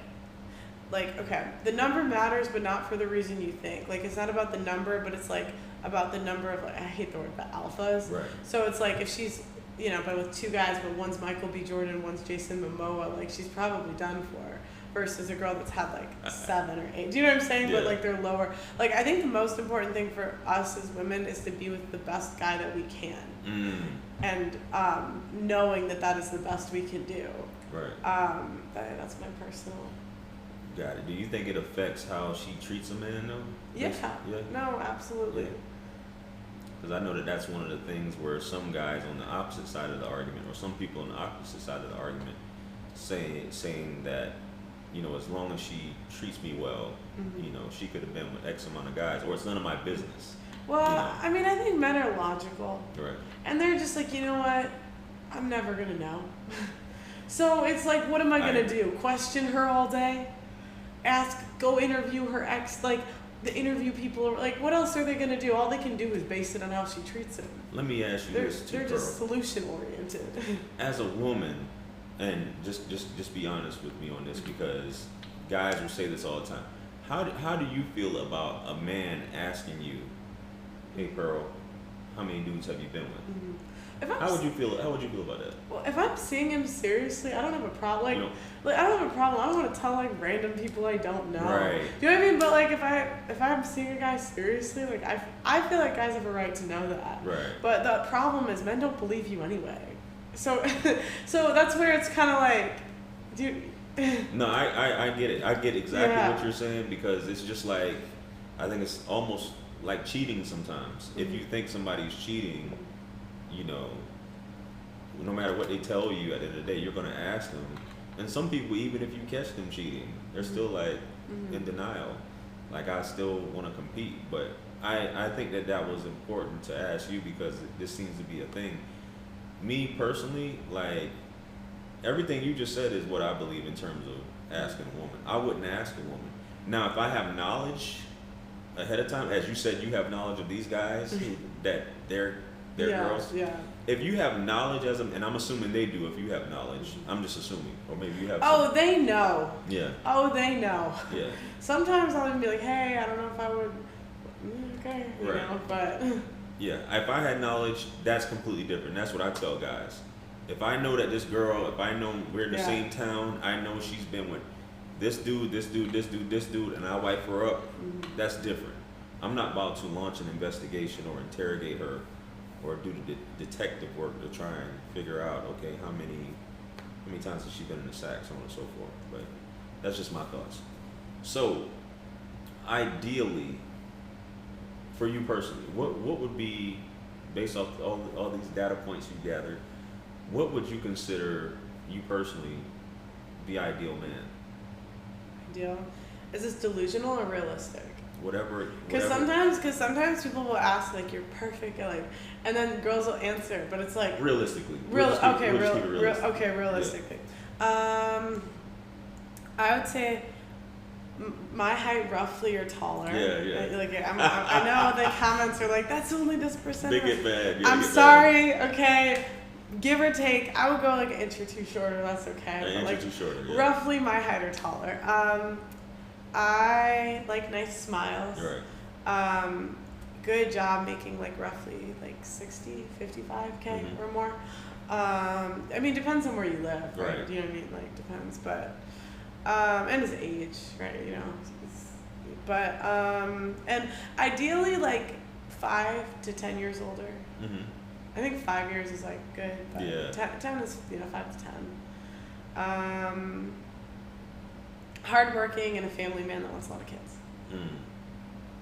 S2: okay, the number matters, but not for the reason you think. Like, it's not about the number, but it's, like, about the number of, like, I hate the word, but alphas.
S1: Right.
S2: So it's, like, if she's, but with 2 guys, but one's Michael B. Jordan, one's Jason Momoa, like, she's probably done for. Versus a girl that's had, like, 7 or 8. Do you know what I'm saying?
S1: Yeah.
S2: But, like, they're lower. Like, I think the most important thing for us as women is to be with the best guy that we can.
S1: Mm.
S2: And knowing that is the best we can do.
S1: Right.
S2: That's my personal.
S1: Got it. Do you think it affects how she treats a man, though?
S2: Yeah.
S1: Yeah.
S2: No, absolutely.
S1: Because I know that's one of the things where some guys on the opposite side of the argument, or some people on the opposite side of the argument, saying that, as long as she treats me well,
S2: Mm-hmm.
S1: she could have been with X amount of guys, or it's none of my business.
S2: Well, I mean, I think men are logical.
S1: Right.
S2: And they're just like, you know what? I'm never going to know. So it's like, what am I going to do? Question her all day? Go interview her ex? Like, the interview people, like, what else are they going to do? All they can do is base it on how she treats them.
S1: Let me ask you this too,
S2: They're just solution oriented.
S1: As a woman, and just be honest with me on this, because guys will say this all the time. How do you feel about a man asking you, "Hey, Pearl, how many dudes have you been with?"
S2: Mm-hmm.
S1: How would you feel about that?
S2: Well, if I'm seeing him seriously, I don't have a problem.
S1: You know,
S2: Like I don't have a problem. I don't want to tell like random people I don't know.
S1: Right.
S2: Do you know what I mean? But like if I'm seeing a guy seriously, like I feel like guys have a right to know that.
S1: Right.
S2: But the problem is men don't believe you anyway. So so that's where it's kind of like, dude.
S1: No, I get it. I get exactly what you're saying, because it's just like, I think it's almost like cheating sometimes. Mm-hmm. If you think somebody's cheating, you know, no matter what they tell you, at the end of the day, you're going to ask them. And some people, even if you catch them cheating, they're still like in denial. Like, I still want to compete. But I think that was important to ask you, because this seems to be a thing. Me personally, like, everything you just said is what I believe in terms of asking a woman. I wouldn't ask a woman. Now, if I have knowledge ahead of time, as you said, you have knowledge of these guys, that they're girls.
S2: Yeah.
S1: If you have knowledge and I'm assuming they do, if you have knowledge, I'm just assuming, or maybe you have.
S2: Oh, they know.
S1: Yeah.
S2: Oh, they know.
S1: Yeah.
S2: Sometimes I'll even be like, hey, I don't know if I would. Okay. You know, but.
S1: Yeah. If I had knowledge, that's completely different. That's what I tell guys. If I know that this girl, if I know we're in the same town, I know she's been with this dude, and I wipe her up, that's different. I'm not about to launch an investigation or interrogate her or do the detective work to try and figure out, okay, how many times has she been in the sack, so on and so forth. But that's just my thoughts. So, ideally, for you personally, what would be, based off all these data points you gathered, what would you consider, you personally, the ideal man?
S2: Ideal? Is this delusional or realistic?
S1: Whatever.
S2: Because sometimes people will ask like, you're perfect, like, and then girls will answer, but it's like
S1: realistically.
S2: Realistically. I would say my height roughly or taller.
S1: Yeah.
S2: Like I know the comments are like, that's only this percent.
S1: They get bad.
S2: I'm sorry. Okay. Give or take, I would go like an inch or two shorter. That's okay.
S1: An inch or two shorter. Yeah.
S2: Roughly my height or taller. I like nice smiles.
S1: Right.
S2: Good job making like roughly like 60, 55K or more. I mean, depends on where you live, right? You know what I mean? Like, depends, but, and his age, right? You know, but, and ideally like 5 to 10 years older.
S1: Mm-hmm.
S2: I think 5 years is like good, but
S1: yeah.
S2: 10 is, 5 to 10. Hardworking and a family man that wants a lot of kids.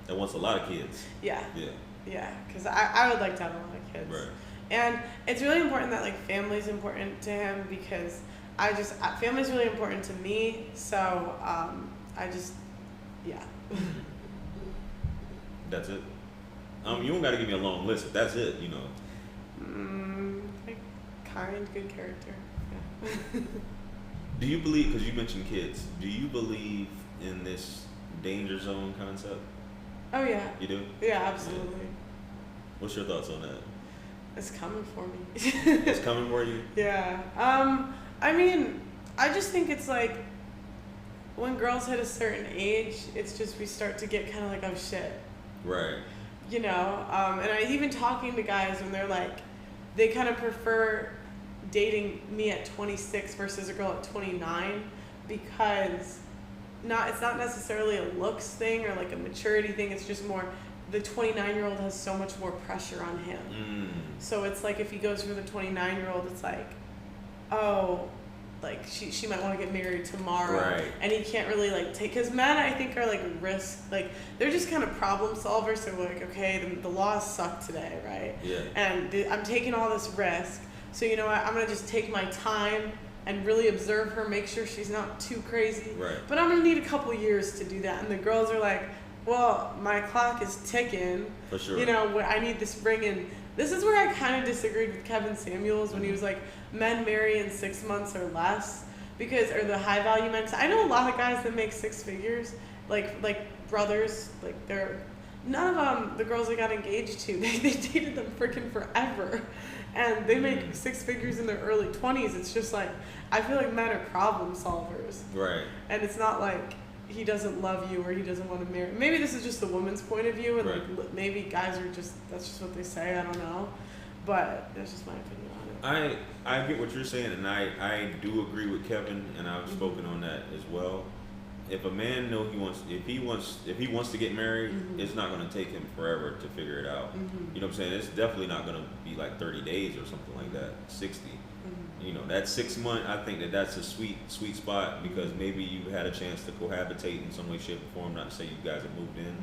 S1: That wants a lot of kids.
S2: Yeah.
S1: Yeah.
S2: Yeah, because I would like to have a lot of kids.
S1: Right.
S2: And it's really important that like family's important to him, because family's really important to me. So yeah.
S1: That's it. You don't got to give me a long list. If that's it, you know.
S2: Like kind, good character. Yeah.
S1: Do you believe, because you mentioned kids, do you believe in this danger zone concept?
S2: Oh yeah.
S1: You do?
S2: Yeah, absolutely.
S1: Yeah. What's your thoughts on that?
S2: It's coming for me.
S1: It's coming for you?
S2: Yeah. I mean, I just think it's like when girls hit a certain age, it's just we start to get kind of like, oh shit.
S1: Right.
S2: You know, and I even talking to guys when they're like, they kind of prefer dating me at 26 versus a girl at 29, because it's not necessarily a looks thing or like a maturity thing. It's just more the 29-year-old has so much more pressure on him. So it's like if he goes for the 29-year-old, it's like, oh, like she might want to get married tomorrow,
S1: right.
S2: And he can't really like take, because men I think are like they're just kind of problem solvers. So like, okay, the laws suck today, right?
S1: Yeah.
S2: And I'm taking all this risk, so you know what, I'm gonna just take my time and really observe her, make sure she's not too crazy.
S1: Right.
S2: But I'm gonna need a couple years to do that. And the girls are like, well, my clock is ticking.
S1: For sure.
S2: You know, I need this ring in. This is where I kind of disagreed with Kevin Samuels when he was like, men marry in 6 months or less, or the high value men. 'Cause I know a lot of guys that make 6 figures, like brothers, like they're none of them. The girls I got engaged to, they dated them freaking forever, and they make 6 figures in their early 20s. It's just like I feel like men are problem solvers,
S1: right?
S2: And it's not like he doesn't love you or he doesn't want to marry. Maybe this is just the woman's point of view, and like maybe guys are just that's just what they say. I don't know, but that's just my opinion on it.
S1: I get what you're saying, and I do agree with Kevin, and I've spoken on that as well. If a man know if he wants to get married, it's not going to take him forever to figure it out. You know what I'm saying? It's definitely not going to be like 30 days or something like that. 60. You know, that 6 month, I think that's a sweet spot, because maybe you had a chance to cohabitate in some way, shape, or form. Not to say you guys have moved in,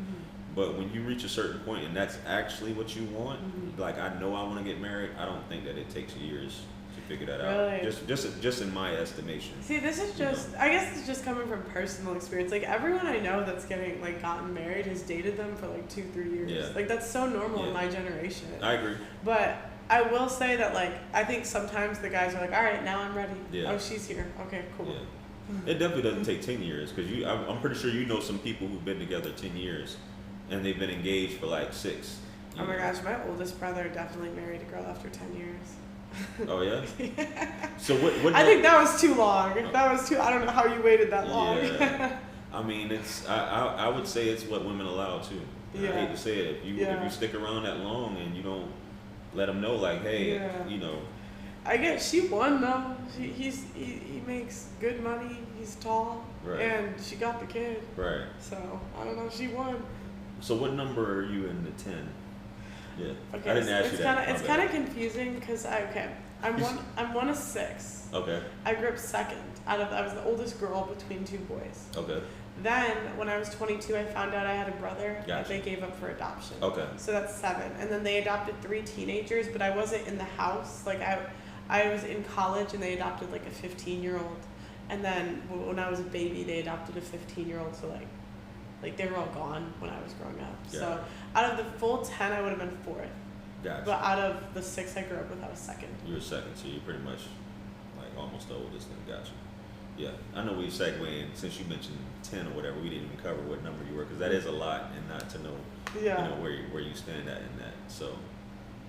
S1: but when you reach a certain point and that's actually what you want, like I know I want to get married. I don't think that it takes years to figure that out. Just in my estimation.
S2: See, this is just I guess it's just coming from personal experience. Like everyone I know that's gotten married has dated them for like 2-3 years.
S1: Yeah.
S2: Like that's so normal in my generation.
S1: I agree.
S2: But I will say that like I think sometimes the guys are like, all right, now I'm ready.
S1: Yeah.
S2: Oh, she's here. Okay, cool.
S1: Yeah. It definitely doesn't take 10 years, because I'm pretty sure you know some people who've been together 10 years and they've been engaged for like 6.
S2: Oh my gosh, my oldest brother definitely married a girl after 10 years.
S1: Oh yeah?
S2: Yeah.
S1: So what
S2: I think that was too long. That was too I don't know how you waited that long.
S1: Yeah. I mean, it's I would say it's what women allow too.
S2: Yeah.
S1: I hate to say it. If you stick around that long and you don't let them know, like, hey, you know.
S2: I guess she won though. He makes good money. He's tall, and she got the kid. Right. So I don't know. She won.
S1: So what number are you in the 10? Yeah.
S2: Okay.
S1: I didn't ask you that.
S2: It's kind of confusing because I'm one of 6.
S1: Okay.
S2: I grew up second. I was the oldest girl between 2 boys.
S1: Okay.
S2: Then when I was 22, I found out I had a brother that they gave up for adoption.
S1: Okay.
S2: So that's 7, and then they adopted 3 teenagers, but I wasn't in the house. Like I was in college and they adopted like a 15-year-old, and then when I was a baby, they adopted a 15-year-old. So like they were all gone when I was growing up.
S1: Yeah.
S2: So out of the full 10, I would have been 4th.
S1: Gotcha.
S2: But out of the 6 I grew up with, I was 2nd.
S1: You were 2nd, so you're pretty much like almost the oldest. Then gotcha. Yeah, I know we segue in, since you mentioned 10 or whatever. We didn't even cover what number you were, because that is a lot, and not to know, you know, where you stand at in that. So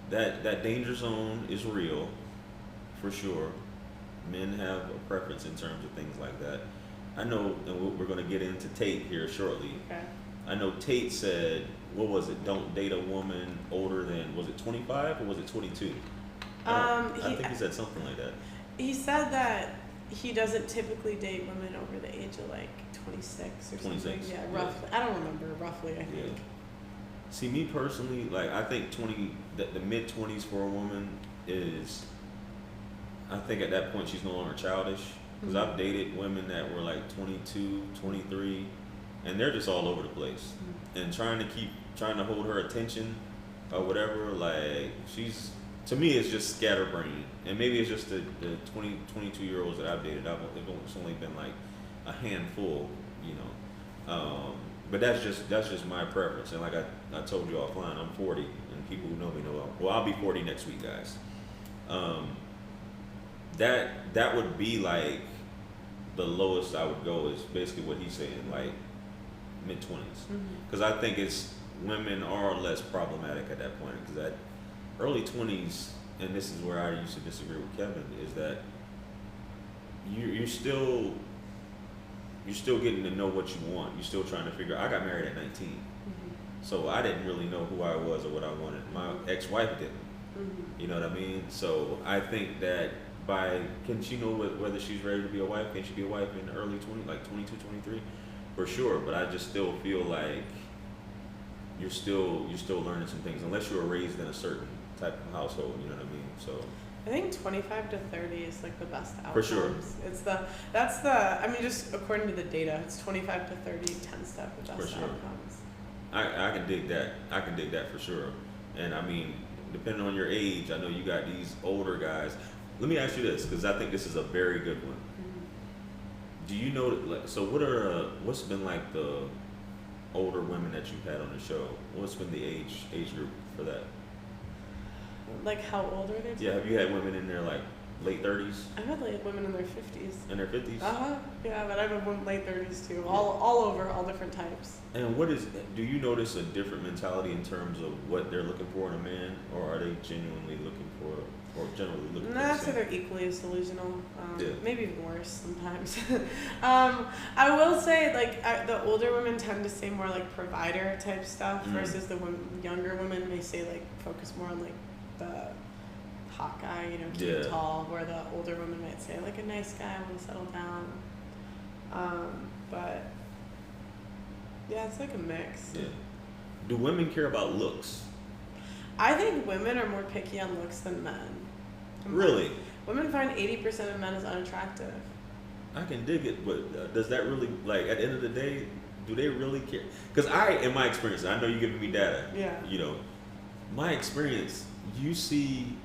S1: that danger zone is real, for sure. Men have a preference in terms of things like that. I know, and we're going to get into Tate here shortly.
S2: Okay.
S1: I know Tate said, what was it? Don't date a woman older than, was it 25 or was it 22? I think he said something like that.
S2: He said that he doesn't typically date women over the age of like 26 or
S1: 26,
S2: something. Yeah, roughly. I don't remember roughly. I think.
S1: Yeah. See, me personally, like I think the mid 20s for a woman is, I think at that point she's no longer childish. Because I've dated women that were like 22, 23, and they're just all over the place. And trying to hold her attention or whatever, like to me, it's just scatterbrained. And maybe it's just the 20, 22-year-olds that I've dated. It's only been like a handful, you know. But that's just my preference. And like I told you offline, I'm 40, and people who know me know. Well, I'll be 40 next week, guys. That would be like the lowest I would go, is basically what he's saying, like mid 20s. Because I think women are less problematic at that point. Because at early 20s, and this is where I used to disagree with Kevin, is that you're still getting to know what you want. You're still trying to figure. I got married at 19, so I didn't really know who I was or what I wanted. My ex-wife didn't. You know what I mean? So I think that can she know whether she's ready to be a wife? Can she be a wife in the early 20s, like 22, 23? For sure, but I just still feel like you're still learning some things, unless you were raised in a certain type of household, you know what I mean? So
S2: I think 25 to 30 is like the best outcomes.
S1: For sure.
S2: I mean, just according to the data, it's 25 to 30, 10-step the best outcomes.
S1: I can dig that. I can dig that for sure. And I mean, depending on your age, I know you got these older guys. Let me ask you this, because I think this is a very good one. Do you know, so what's been like the older women that you've had on the show? What's been the age group for that?
S2: Like how old are they?
S1: Yeah, have you had women in there like late 30s?
S2: I've had like women in their 50s.
S1: In their 50s?
S2: Yeah, but I've had women late 30s too. All over, all different types.
S1: And do you notice a different mentality in terms of what they're looking for in a man, or are they genuinely looking for, or generally looking for?
S2: I'd say they're equally as delusional.
S1: Yeah.
S2: Maybe even worse sometimes. I will say, like, the older women tend to say more like provider type stuff versus the younger women may say like focus more on like the hot guy, you know, cute, tall, where the older women might say like a nice guy, I want to settle down. But yeah, it's like a mix.
S1: Yeah. Do women care about looks?
S2: I think women are more picky on looks than men.
S1: Really?
S2: Women find 80% of men as unattractive.
S1: I can dig it, but does that really, like, at the end of the day, do they really care? Because in my experience, I know you're giving me data.
S2: Yeah.
S1: You know, my experience, you see,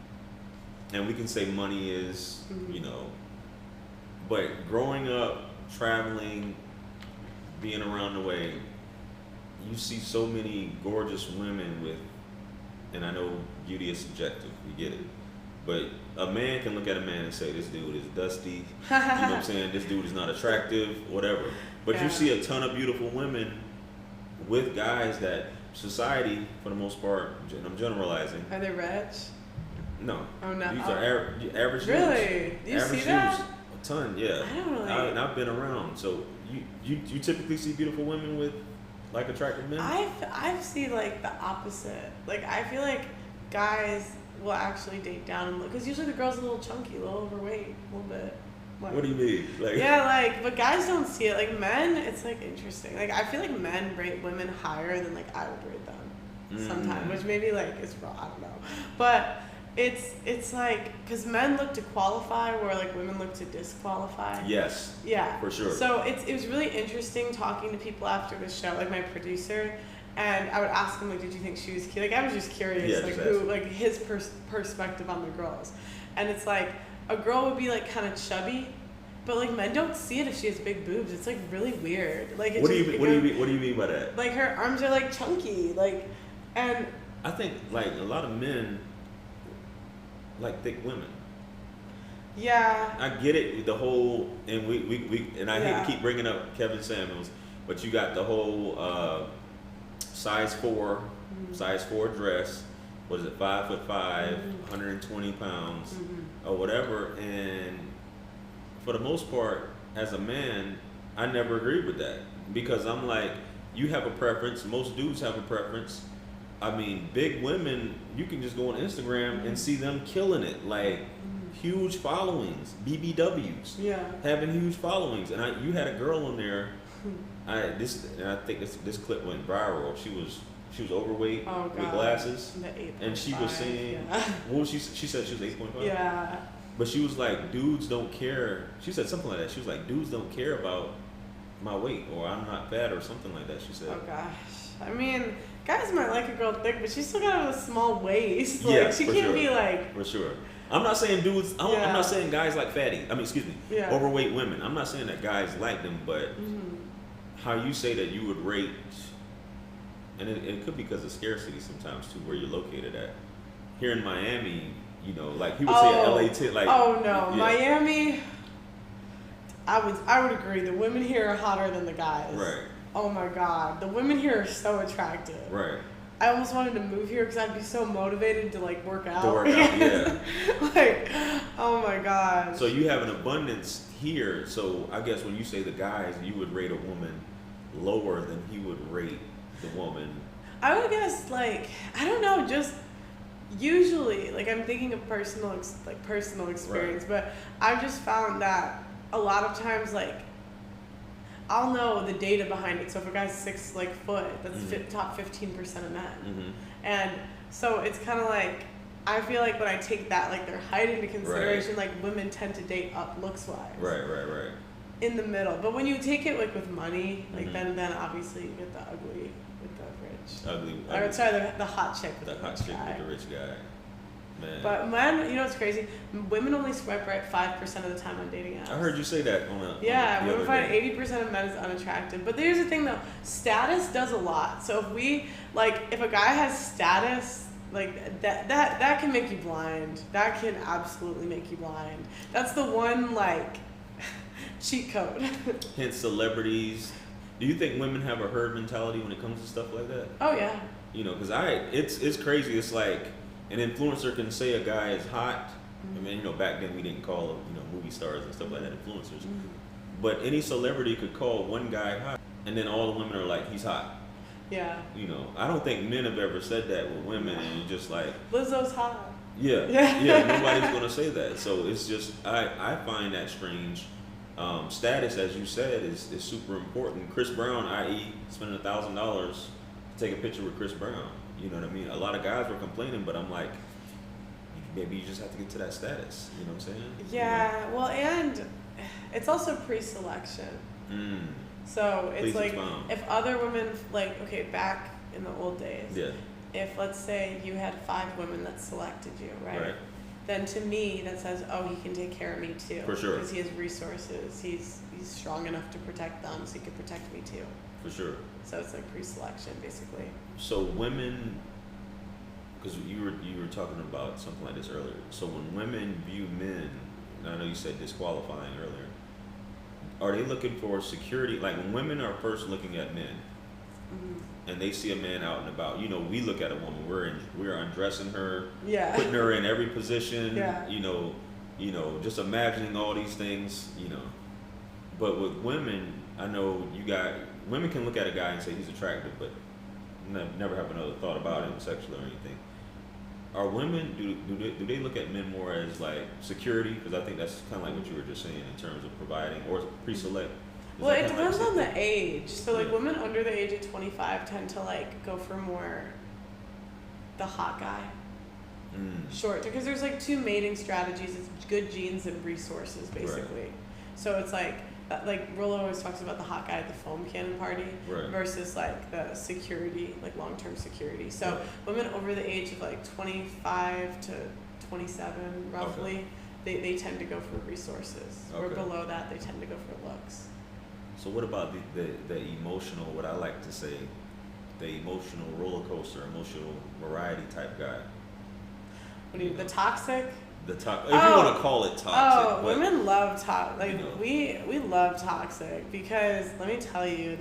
S1: and we can say money is, you know, but growing up, traveling, being around the way, you see so many gorgeous women with, and I know beauty is subjective, we get it. But a man can look at a man and say, this dude is dusty, you know what I'm saying? This dude is not attractive, whatever. But you see a ton of beautiful women with guys that society, for the most part, and I'm generalizing.
S2: Are they rich?
S1: No.
S2: Oh, no.
S1: These are average
S2: really?
S1: dudes.
S2: Do you
S1: average
S2: see that?
S1: dudes. A ton, yeah.
S2: I don't really.
S1: I've been around. So you typically see beautiful women with, like, attractive men?
S2: I've seen, like, the opposite. Like, I feel like guys will actually date down and look, because usually the girl's a little chunky, a little overweight, a little bit. Like,
S1: what do you mean? Like,
S2: yeah, like, but guys don't see it. Like, men, it's, like, interesting. Like, I feel like men rate women higher than, like, I would rate them sometimes, which maybe, like, is wrong. I don't know. But it's like, because men look to qualify where, like, women look to disqualify.
S1: Yes.
S2: Yeah.
S1: For sure.
S2: So it was really interesting talking to people after the show, like my producer, and I would ask him, like, did you think she was cute? Like, I was just curious, like, who, like, his perspective on the girls. And it's like, a girl would be, like, kind of chubby, but, like, men don't see it if she has big boobs. It's, like, really weird. Like,
S1: what do you mean by that?
S2: Like, her arms are, like, chunky, like, and
S1: I think, like, a lot of men like thick women.
S2: Yeah.
S1: I get it, the whole, and we and I hate to keep bringing up Kevin Samuels, but you got the whole size 4 dress, what is it, 5'5", 120 pounds, or whatever, and for the most part, as a man, I never agreed with that, because I'm like, you have a preference, most dudes have a preference. I mean, big women, you can just go on Instagram and see them killing it, like huge followings, BBWs, having huge followings. And you had a girl on there. I think this clip went viral. She was overweight with glasses, and she was saying, what was she said she was 8.5.
S2: Yeah.
S1: But she was like, dudes don't care. She said something like that. She was like, dudes don't care about my weight, or I'm not fat, or something like that. She said.
S2: Oh gosh. I mean, guys might like a girl thick, but she's still got a small waist. Like, she can't be like.
S1: For sure. I'm not saying dudes. I'm not saying guys like fatty. I mean, excuse me. Overweight women. I'm not saying that guys like them, but how you say that you would rate, and it could be because of scarcity sometimes too, where you're located at. Here in Miami, you know, like he would say LA, like.
S2: Oh no, Miami. I would agree. The women here are hotter than the guys.
S1: Right.
S2: Oh my God, the women here are so attractive.
S1: Right.
S2: I almost wanted to move here because I'd be so motivated to like work out. Like, oh my God.
S1: So you have an abundance here. So I guess when you say the guys, you would rate a woman lower than he would rate the woman.
S2: I would guess, like, I don't know, just usually, like, I'm thinking of personal experience, but I've just found that a lot of times, like, I'll know the data behind it. So if a guy's 6 foot, that's top 15% of men. And so it's kind of like, I feel like when I take that, like, their height into consideration, like, women tend to date up looks wise. Right. In the middle. But when you take it, like, with money, like, then obviously you get the ugly with the rich. Or sorry, the hot chick with the rich guy.
S1: With the rich guy. Man.
S2: But men, you know what's crazy? Women only swipe right 5% of the time on dating apps.
S1: I heard you say that
S2: women find 80% of men is unattractive. But here's the thing though, status does a lot. So if a guy has status, Like that can make you blind. That can absolutely make you blind. That's the one like cheat code.
S1: Hence celebrities. Do you think women have a herd mentality when it comes to stuff like that?
S2: Oh yeah.
S1: You know, because it's crazy. It's like an influencer can say a guy is hot.
S2: Mm-hmm.
S1: I mean, you know, back then we didn't call them, you know, movie stars and stuff like that influencers.
S2: Mm-hmm.
S1: But any celebrity could call one guy hot, and then all the women are like, he's hot.
S2: Yeah.
S1: You know, I don't think men have ever said that with women, and you're just like,
S2: Lizzo's hot.
S1: yeah, yeah. Nobody's gonna say that. So it's just I find that strange. Status, as you said, is super important. Chris Brown, i.e., spending $1,000 to take a picture with Chris Brown. You know what I mean? A lot of guys were complaining, but I'm like, maybe you just have to get to that status. You know what I'm saying?
S2: Yeah. You know? Well, and it's also pre-selection. So it's
S1: Please
S2: like
S1: expound.
S2: if other women, like, okay, back in the old days,
S1: Yeah.
S2: if let's say you had 5 women that selected you, right? Then to me that says, oh, he can take care of me too.
S1: For sure.
S2: Because he has resources. He's strong enough to protect them, so he can protect me too.
S1: For sure.
S2: So it's like pre-selection, basically.
S1: So women, because you were talking about something like this earlier. So when women view men, and I know you said disqualifying earlier, are they looking for security? Like when women are first looking at men, and they see a man out and about, you know, we look at a woman, we're undressing her,
S2: Yeah.
S1: putting her in every position,
S2: Yeah.
S1: you know, just imagining all these things, you know. But with women, I know women can look at a guy and say he's attractive, but never have another thought about him sexually or anything. Are women, do they look at men more as like security? Because I think that's kind of like what you were just saying in terms of providing, or pre-select.
S2: Well, it depends on the age. So like
S1: Yeah.
S2: women under the age of 25 tend to like go for more the hot guy. Short, because there's like 2 mating strategies. It's good genes and resources, basically.
S1: Right.
S2: So it's like Rollo always talks about the hot guy at the foam cannon party versus like the security, like long-term security. So women over the age of like 25 to 27 roughly, they tend to go for resources. Or below that, they tend to go for looks.
S1: So what about the emotional, what I like to say, the emotional roller coaster, emotional variety type guy?
S2: What do you, the toxic?
S1: If you want to call it toxic.
S2: Oh, women love toxic. Like,
S1: you know.
S2: we love toxic because let me tell you,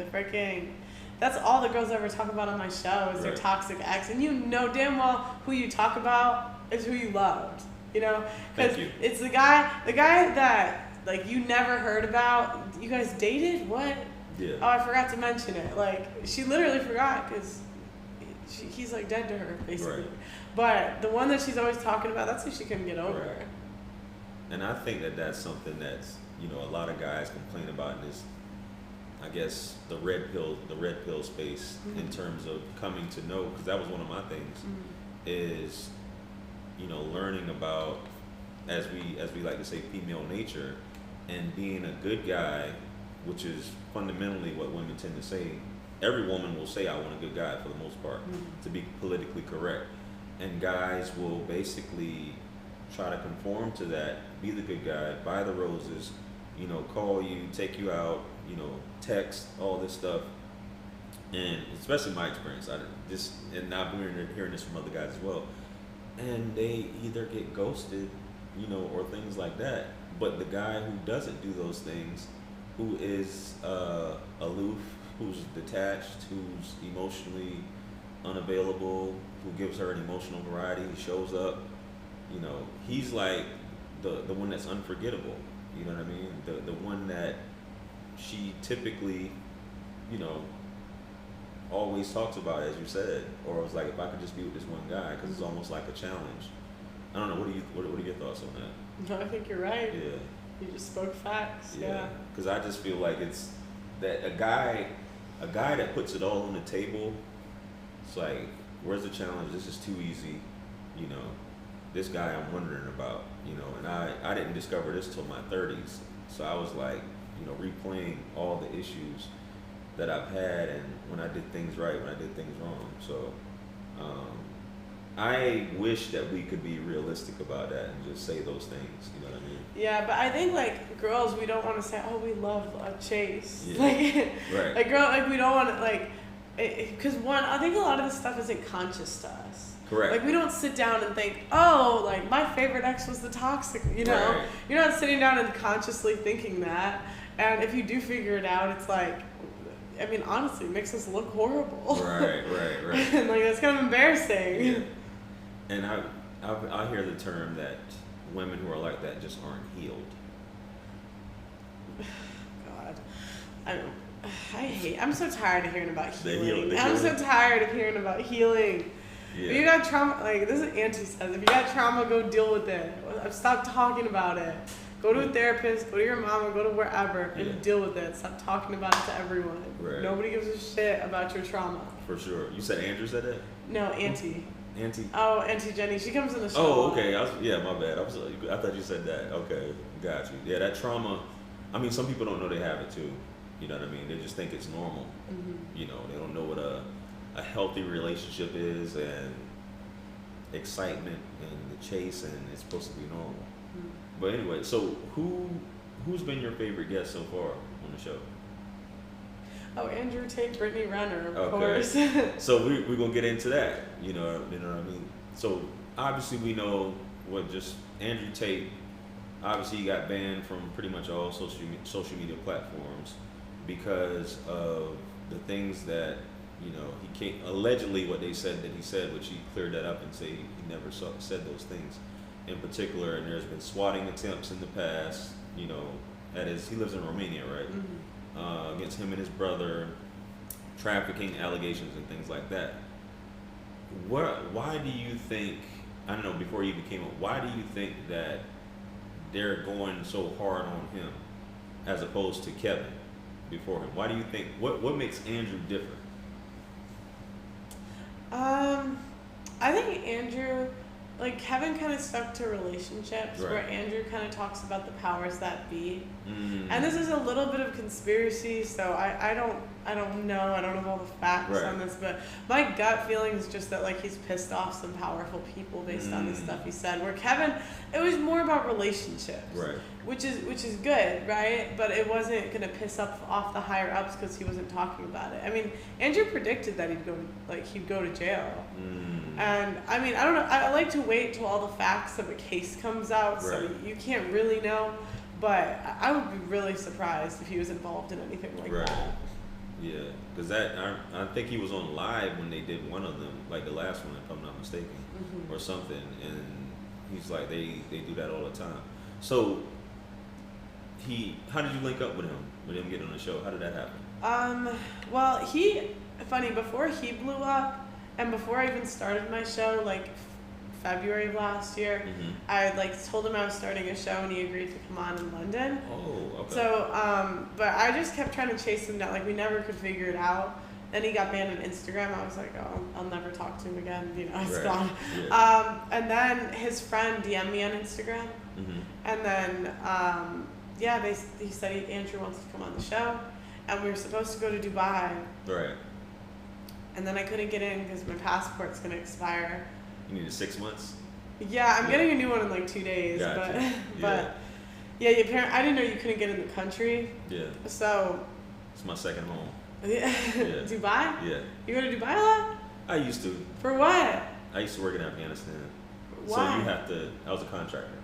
S2: that's all the girls ever talk about on my show is their toxic ex. And you know damn well who you talk about is who you loved, you know? Because it's the guy that, like, you never heard about. You guys dated? What?
S1: Yeah.
S2: Oh, I forgot to mention it. Like, she literally forgot because he's, like, dead to her, basically.
S1: Right.
S2: But the one that she's always talking about, that's who she couldn't get over.
S1: Right. And I think that's something that's, you know, a lot of guys complain about in this, I guess, the red pill space in terms of coming to know, because that was one of my things, is, you know, learning about, as we like to say, female nature, and being a good guy, which is fundamentally what women tend to say. Every woman will say, I want a good guy for the most part, to be politically correct. And guys will basically try to conform to that, be the good guy, buy the roses, you know, call you, take you out, you know, text, all this stuff. And especially my experience, and now I'm hearing this from other guys as well. And they either get ghosted, you know, or things like that. But the guy who doesn't do those things, who is aloof, who's detached, who's emotionally unavailable, who gives her an emotional variety, shows up, you know, he's like the one that's unforgettable. You know what I mean? The one that she typically, you know, always talks about, as you said, or was like, if I could just be with this one guy, because it's almost like a challenge. I don't know. What are your thoughts on that?
S2: No, I think you're right.
S1: Yeah.
S2: You just spoke facts. Yeah.
S1: Because I just feel like it's that a guy that puts it all on the table. It's like, where's the challenge? This is too easy. You know, this guy I'm wondering about. You know, and I didn't discover this till my 30s. So I was like, you know, replaying all the issues that I've had, and when I did things right, when I did things wrong. So I wish that we could be realistic about that and just say those things. You know what I mean?
S2: Yeah, but I think like girls, we don't want to say, oh, we love a chase.
S1: Yeah.
S2: Like,
S1: right.
S2: like girl, like we don't want to like. because one, I think a lot of this stuff isn't conscious to us.
S1: Correct.
S2: Like we don't sit down and think, oh, like my favorite ex was the toxic. You know,
S1: Right.
S2: You're not sitting down and consciously thinking that. And if you do figure it out, it's like, I mean, honestly, it makes us look horrible.
S1: Right.
S2: And like that's kind of embarrassing.
S1: Yeah. And I hear the term that women who are like that just aren't healed.
S2: God, I'm so tired of hearing about
S1: They
S2: healing.
S1: heal.
S2: I'm so tired of hearing about healing.
S1: Yeah.
S2: If you got trauma, like this is Auntie says, if you got trauma, go deal with it. Stop talking about it. Go to a therapist, go to your mama, go to wherever, and deal with it. Stop talking about it to everyone.
S1: Right.
S2: Nobody gives a shit about your trauma.
S1: For sure. You said Andrew said that?
S2: No, Auntie.
S1: Auntie?
S2: Oh, Auntie Jenny. She comes in the show.
S1: Oh, okay. My bad. I thought you said that. Okay, got you. Yeah, that trauma. I mean, some people don't know they have it too. You know what I mean? They just think it's normal.
S2: Mm-hmm.
S1: You know, they don't know what a healthy relationship is and excitement and the chase, and it's supposed to be normal.
S2: Mm-hmm.
S1: But anyway, so who's been your favorite guest so far on the show?
S2: Oh, Andrew Tate Brittany Renner, of course.
S1: So we're gonna get into that. You know what I mean? So obviously we know what just Andrew Tate. Obviously, he got banned from pretty much all social media platforms because of the things that he can't. Allegedly, what they said that he said, which he cleared that up and say he never said those things. In particular, and there's been swatting attempts in the past. He lives in Romania, right?
S2: Mm-hmm.
S1: Against him and his brother, trafficking allegations and things like that. Why do you think? I don't know. Before he became why do you think that they're going so hard on him as opposed to Kevin before him? Why do you think? What makes Andrew different?
S2: I think Andrew, like Kevin, kind of stuck to relationships,
S1: Right.
S2: where Andrew kind of talks about the powers that be.
S1: Mm.
S2: And this is a little bit of conspiracy, so I don't know. I don't have all the facts
S1: Right.
S2: on this, but my gut feeling is just that like he's pissed off some powerful people based on the stuff he said. Where Kevin, it was more about relationships,
S1: Right.
S2: which is good, right? But it wasn't gonna piss off the higher ups because he wasn't talking about it. I mean, Andrew predicted that he'd go to jail. And I mean, I don't know. I like to wait till all the facts of a case comes out, so
S1: Right.
S2: you can't really know. But I would be really surprised if he was involved in anything like
S1: Right.
S2: that.
S1: Yeah, because I think he was on live when they did one of them, like the last one, if I'm not mistaken,
S2: Mm-hmm.
S1: or something. And he's like, they do that all the time. So how did you link up with him getting on the show? How did that happen?
S2: Well, before he blew up, and before I even started my show, like February of last year,
S1: Mm-hmm.
S2: I told him I was starting a show, and he agreed to come on in London.
S1: Oh, okay.
S2: So, but I just kept trying to chase him down. Like we never could figure it out. Then he got banned on Instagram. I was like, oh, I'll never talk to him again. It's
S1: Right.
S2: gone.
S1: Yeah.
S2: And then his friend DM'd me on Instagram,
S1: Mm-hmm.
S2: and then he said Andrew wants to come on the show, and we were supposed to go to Dubai.
S1: Right.
S2: And then I couldn't get in because my passport's gonna expire.
S1: You needed 6 months?
S2: Yeah, I'm getting a new one in like 2 days.
S1: Gotcha.
S2: But yeah, I didn't know you couldn't get in the country.
S1: Yeah.
S2: So
S1: It's my second home.
S2: yeah. Dubai?
S1: Yeah.
S2: You go to Dubai a lot?
S1: I used to.
S2: For what?
S1: I used to work in Afghanistan.
S2: Why?
S1: So I was a contractor.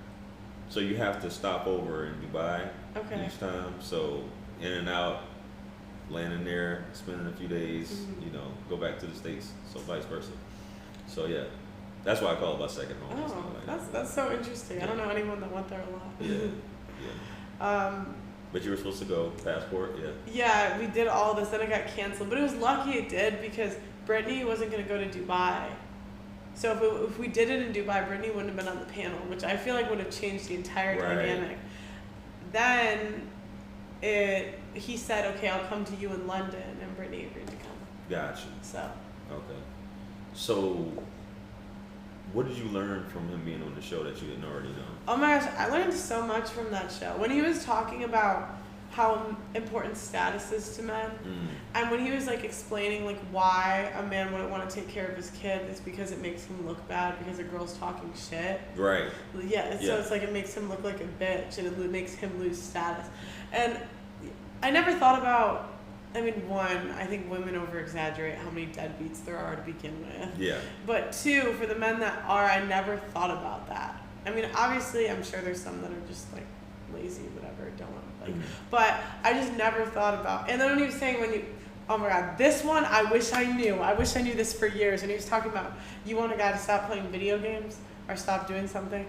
S1: So you have to stop over in Dubai
S2: Okay.
S1: each time. So in and out, landing there, spending a few days,
S2: Mm-hmm.
S1: go back to the States. So vice versa. So yeah, that's why I call it my second home. It's
S2: Oh,
S1: not like
S2: that's so interesting. I
S1: Yeah.
S2: don't know anyone that went there a lot.
S1: Yeah. But you were supposed to go, passport, yeah.
S2: Yeah, we did all this, then it got canceled. But it was lucky it did because Brittany wasn't going to go to Dubai. So if we did it in Dubai, Brittany wouldn't have been on the panel, which I feel like would have changed the entire
S1: Right.
S2: dynamic. Then he said, okay, I'll come to you in London, and Brittany agreed to come.
S1: Gotcha.
S2: So.
S1: Okay. So what did you learn from him being on the show that you didn't already know?
S2: Oh my gosh, I learned so much from that show. When he was talking about how important status is to men, and when he was explaining why a man wouldn't want to take care of his kid, it's because it makes him look bad because a girl's talking shit.
S1: Right.
S2: Yeah, so it's it makes him look like a bitch and it makes him lose status. And I never thought about I mean, one, I think women over-exaggerate how many deadbeats there are to begin with.
S1: Yeah.
S2: But two, for the men that are, I never thought about that. I mean, obviously, I'm sure there's some that are just, like, lazy, whatever, don't want to, like, but I just never thought about, and then when he was saying oh my God, this one, I wish I knew this for years, and he was talking about, you want a guy to stop playing video games, or stop doing something,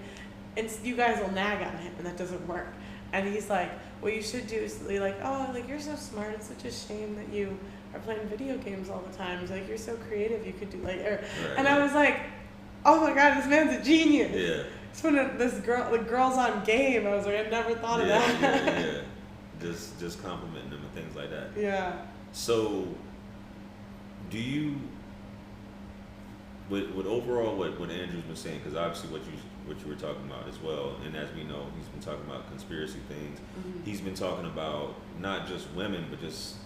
S2: and you guys will nag on him, and that doesn't work. And he's like, what you should do is be like, oh, like, you're so smart, it's such a shame that you are playing video games all the time. He's like, you're so creative, you could do, like, and I was like, oh my God, this man's a genius.
S1: Yeah.
S2: It's when the girls on game, I was like, I never thought of that.
S1: Yeah. Just complimenting them and things like that.
S2: Yeah.
S1: So, do you, with overall what Andrew's been saying, because obviously what you were talking about as well, and as we know, he's been talking about conspiracy things.
S2: Mm-hmm.
S1: He's been talking about not just women, but just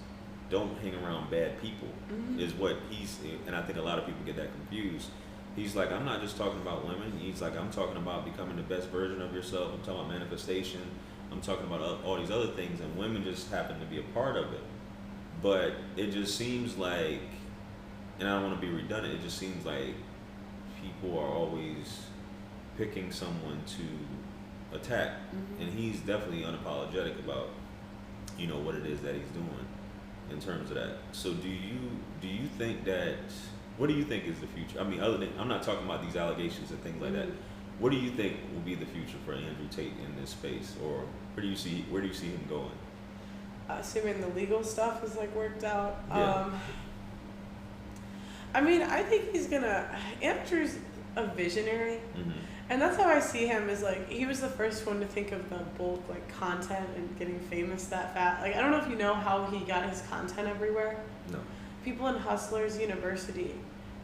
S1: don't hang around bad people, is what and I think a lot of people get that confused. He's like, I'm not just talking about women. He's like, I'm talking about becoming the best version of yourself. I'm talking about manifestation. I'm talking about all these other things, and women just happen to be a part of it. But it just seems like, and I don't want to be redundant, it just seems like people are always picking someone to attack, and he's definitely unapologetic about, what it is that he's doing in terms of that. So do you think that, what do you think is the future? I mean, other than, I'm not talking about these allegations and things like that. What do you think will be the future for Andrew Tate in this space, or where do you see him going?
S2: Assuming the legal stuff is like worked out.
S1: Yeah.
S2: I mean, I think Andrew's a visionary, and that's how I see him. Is like he was the first one to think of the bulk like content and getting famous that fast. Like I don't know if you know how he got his content everywhere.
S1: No.
S2: People in Hustlers University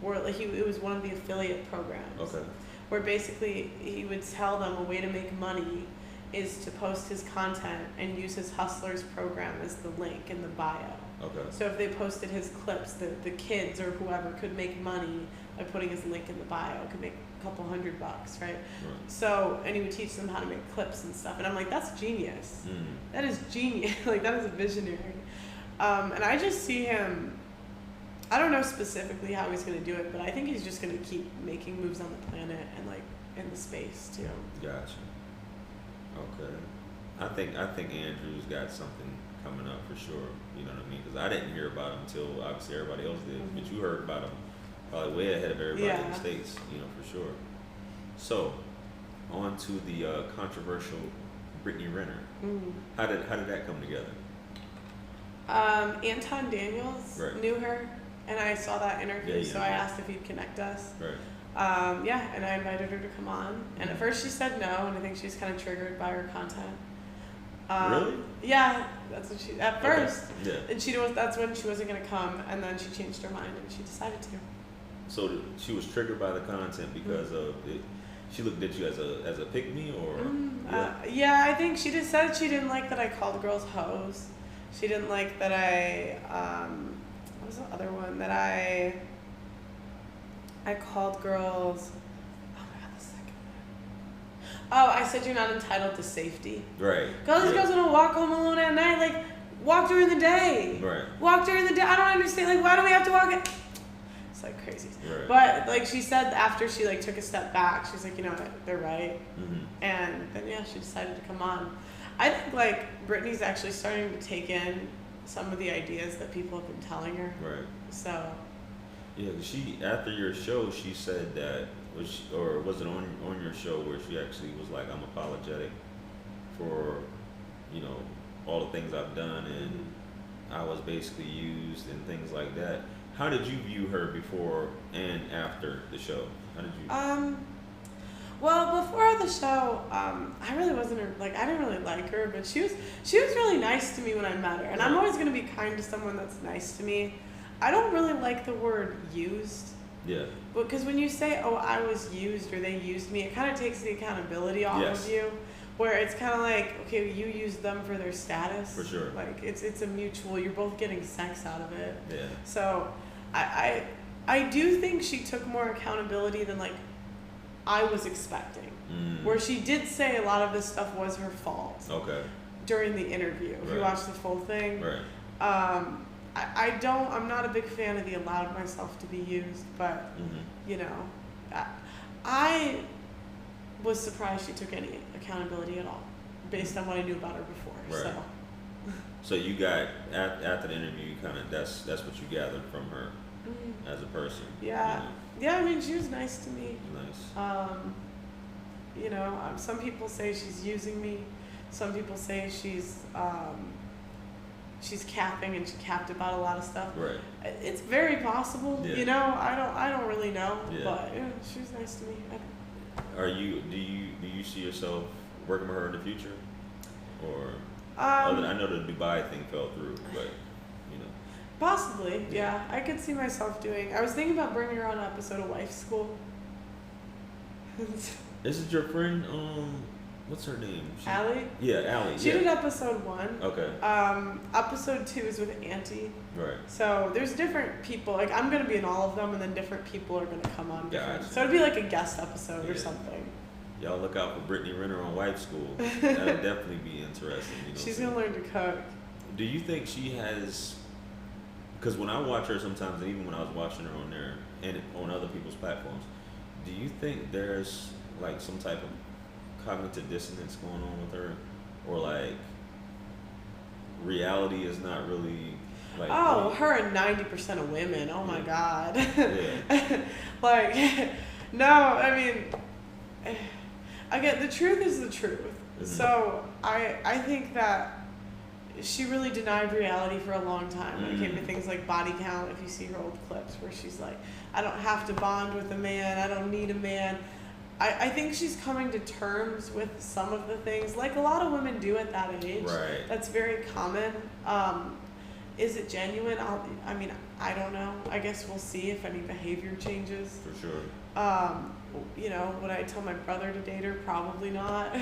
S2: were like it was one of the affiliate programs.
S1: Okay.
S2: Where basically he would tell them a way to make money is to post his content and use his Hustlers program as the link in the bio.
S1: Okay.
S2: So if they posted his clips, the kids or whoever could make money by putting his link in the bio. Could make a couple $100, right? So, and he would teach them how to make clips and stuff. And I'm like, that's genius. That is genius. Like, that is a visionary. And I just see him, I don't know specifically how he's going to do it, but I think he's just going to keep making moves on the planet and, like, in the space, too.
S1: Gotcha. Okay. I think Andrew's got something coming up for sure. You know what I mean? Because I didn't hear about him until obviously everybody else did. But you heard about him probably way ahead of everybody in the States, for sure. So, on to the controversial Brittany Renner. How did that come together?
S2: Anton Daniels knew her, and I saw that interview, so I asked if he'd connect us.
S1: Right.
S2: And I invited her to come on. And at first she said no, and I think she's kind of triggered by her content.
S1: Really?
S2: Yeah, that's what she, at first.
S1: Okay. Yeah.
S2: And that's when she wasn't going to come, and then she changed her mind and she decided to.
S1: So she was triggered by the content because of it. She looked at you as a pick-me, or?
S2: Yeah, I think she just said she didn't like that I called girls hoes. She didn't like that I, what was the other one? That I called girls, oh my God, the second one. Oh, I said you're not entitled to safety.
S1: Right.
S2: All these girls want to walk home alone at night, like, walk during the day.
S1: Right.
S2: Walk during the day. I don't understand, like, why do we have to walk it? It's like crazy.
S1: Right.
S2: But, like, she said after she, like, took a step back, she's like, you know what, they're right. And then, yeah, she decided to come on. I think, like, Brittany's actually starting to take in some of the ideas that people have been telling her.
S1: Right.
S2: So.
S1: Yeah, she, after your show, she said that, was it on your show where she actually was like, I'm apologetic for, all the things I've done, and I was basically used and things like that. How did you view her before and after the show? How did you?
S2: Well, before the show, I really wasn't I didn't really like her, but she was really nice to me when I met her, and I'm always gonna be kind to someone that's nice to me. I don't really like the word used.
S1: Yeah.
S2: Because when you say, oh, I was used or they used me, it kind of takes the accountability off of you. Where it's kind of like, okay, you used them for their status.
S1: For sure.
S2: Like, it's a mutual, you're both getting sex out of it.
S1: Yeah.
S2: So, I do think she took more accountability than, like, I was expecting. Where she did say a lot of this stuff was her fault.
S1: Okay.
S2: During the interview. If you watch the full thing.
S1: Right.
S2: I'm not a big fan of the allowed myself to be used, but, you know, I was surprised she took any accountability at all based on what I knew about her before.
S1: Right. So you got, after the interview, you kind of, that's what you gathered from her as a person.
S2: Yeah.
S1: You know?
S2: Yeah, I mean, she was nice to me.
S1: Nice.
S2: You know, some people say she's using me. Some people say she's capping, and she capped about a lot of stuff.
S1: Right.
S2: It's very possible.
S1: Yeah.
S2: You know, I don't really know.
S1: Yeah.
S2: But yeah, she was nice to me.
S1: Do you see yourself working with her in the future, or I know the Dubai thing fell through, but you know.
S2: Possibly, yeah. I could see myself doing. I was thinking about bringing her on an episode of Wife School.
S1: This is your friend, what's her name?
S2: Allie?
S1: Yeah, Allie.
S2: She did episode 1.
S1: Okay.
S2: Episode 2 is with Auntie.
S1: Right.
S2: So there's different people. Like, I'm going to be in all of them, and then different people are going to come on.
S1: Gotcha.
S2: So it'd be like a guest episode or something.
S1: Y'all look out for Brittany Renner on Wife School. That'd definitely be interesting. You know,
S2: she's going to learn to cook.
S1: Do you think she has... Because when I watch her sometimes, and even when I was watching her on there and on other people's platforms, do you think there's like some type of cognitive dissonance going on with her, or like reality is not really like?
S2: Oh, her and 90% of women. Oh my God.
S1: Yeah.
S2: Like, no, I mean, again, the truth is the truth. So I think that she really denied reality for a long time when it came to things like body count. If you see her old clips where she's like, I don't have to bond with a man, I don't need a man. I think she's coming to terms with some of the things, like a lot of women do at that age.
S1: Right.
S2: That's very common. Is it genuine? I mean, I don't know. I guess we'll see if any behavior changes.
S1: For sure.
S2: You know, would I tell my brother to date her? Probably not.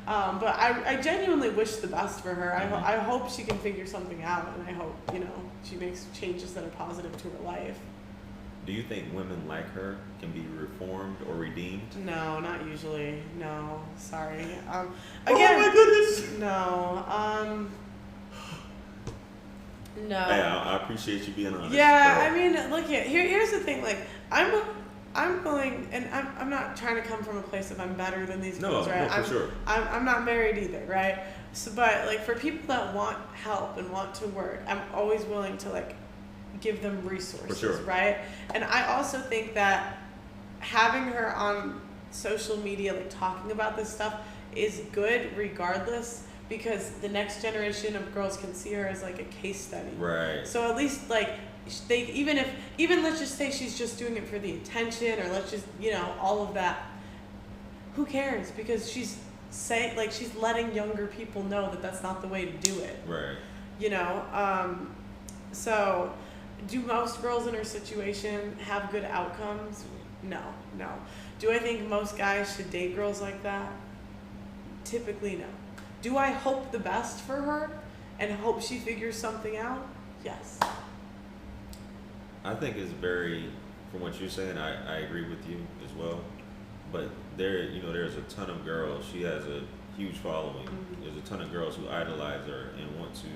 S2: But I genuinely wish the best for her. I hope she can figure something out, and I hope, you know, she makes changes that are positive to her life.
S1: Do you think women like her can be reformed or redeemed?
S2: No, not usually. No, sorry. Again,
S1: oh my goodness.
S2: No. No.
S1: Hey, I appreciate you being honest.
S2: Yeah, I mean, look here. Here's the thing. Like, I'm willing, and I'm not trying to come from a place of I'm better than these girls, right?
S1: No, for sure.
S2: I'm not married either, right? So, but like for people that want help and want to work, I'm always willing to like give them resources,
S1: for sure.
S2: right? And I also think that having her on social media, like talking about this stuff, is good regardless, because the next generation of girls can see her as like a case study.
S1: Right.
S2: So at least like they even let's just say she's just doing it for the attention, or let's just, you know, all of that. Who cares? Because she's she's letting younger people know that that's not the way to do it.
S1: Right.
S2: You know. So do most girls in her situation have good outcomes? No. Do I think most guys should date girls like that? Typically, no. Do I hope the best for her and hope she figures something out? Yes.
S1: I think it's very, from what you're saying, I agree with you as well. But there's a ton of girls. She has a huge following. There's a ton of girls who idolize her and want to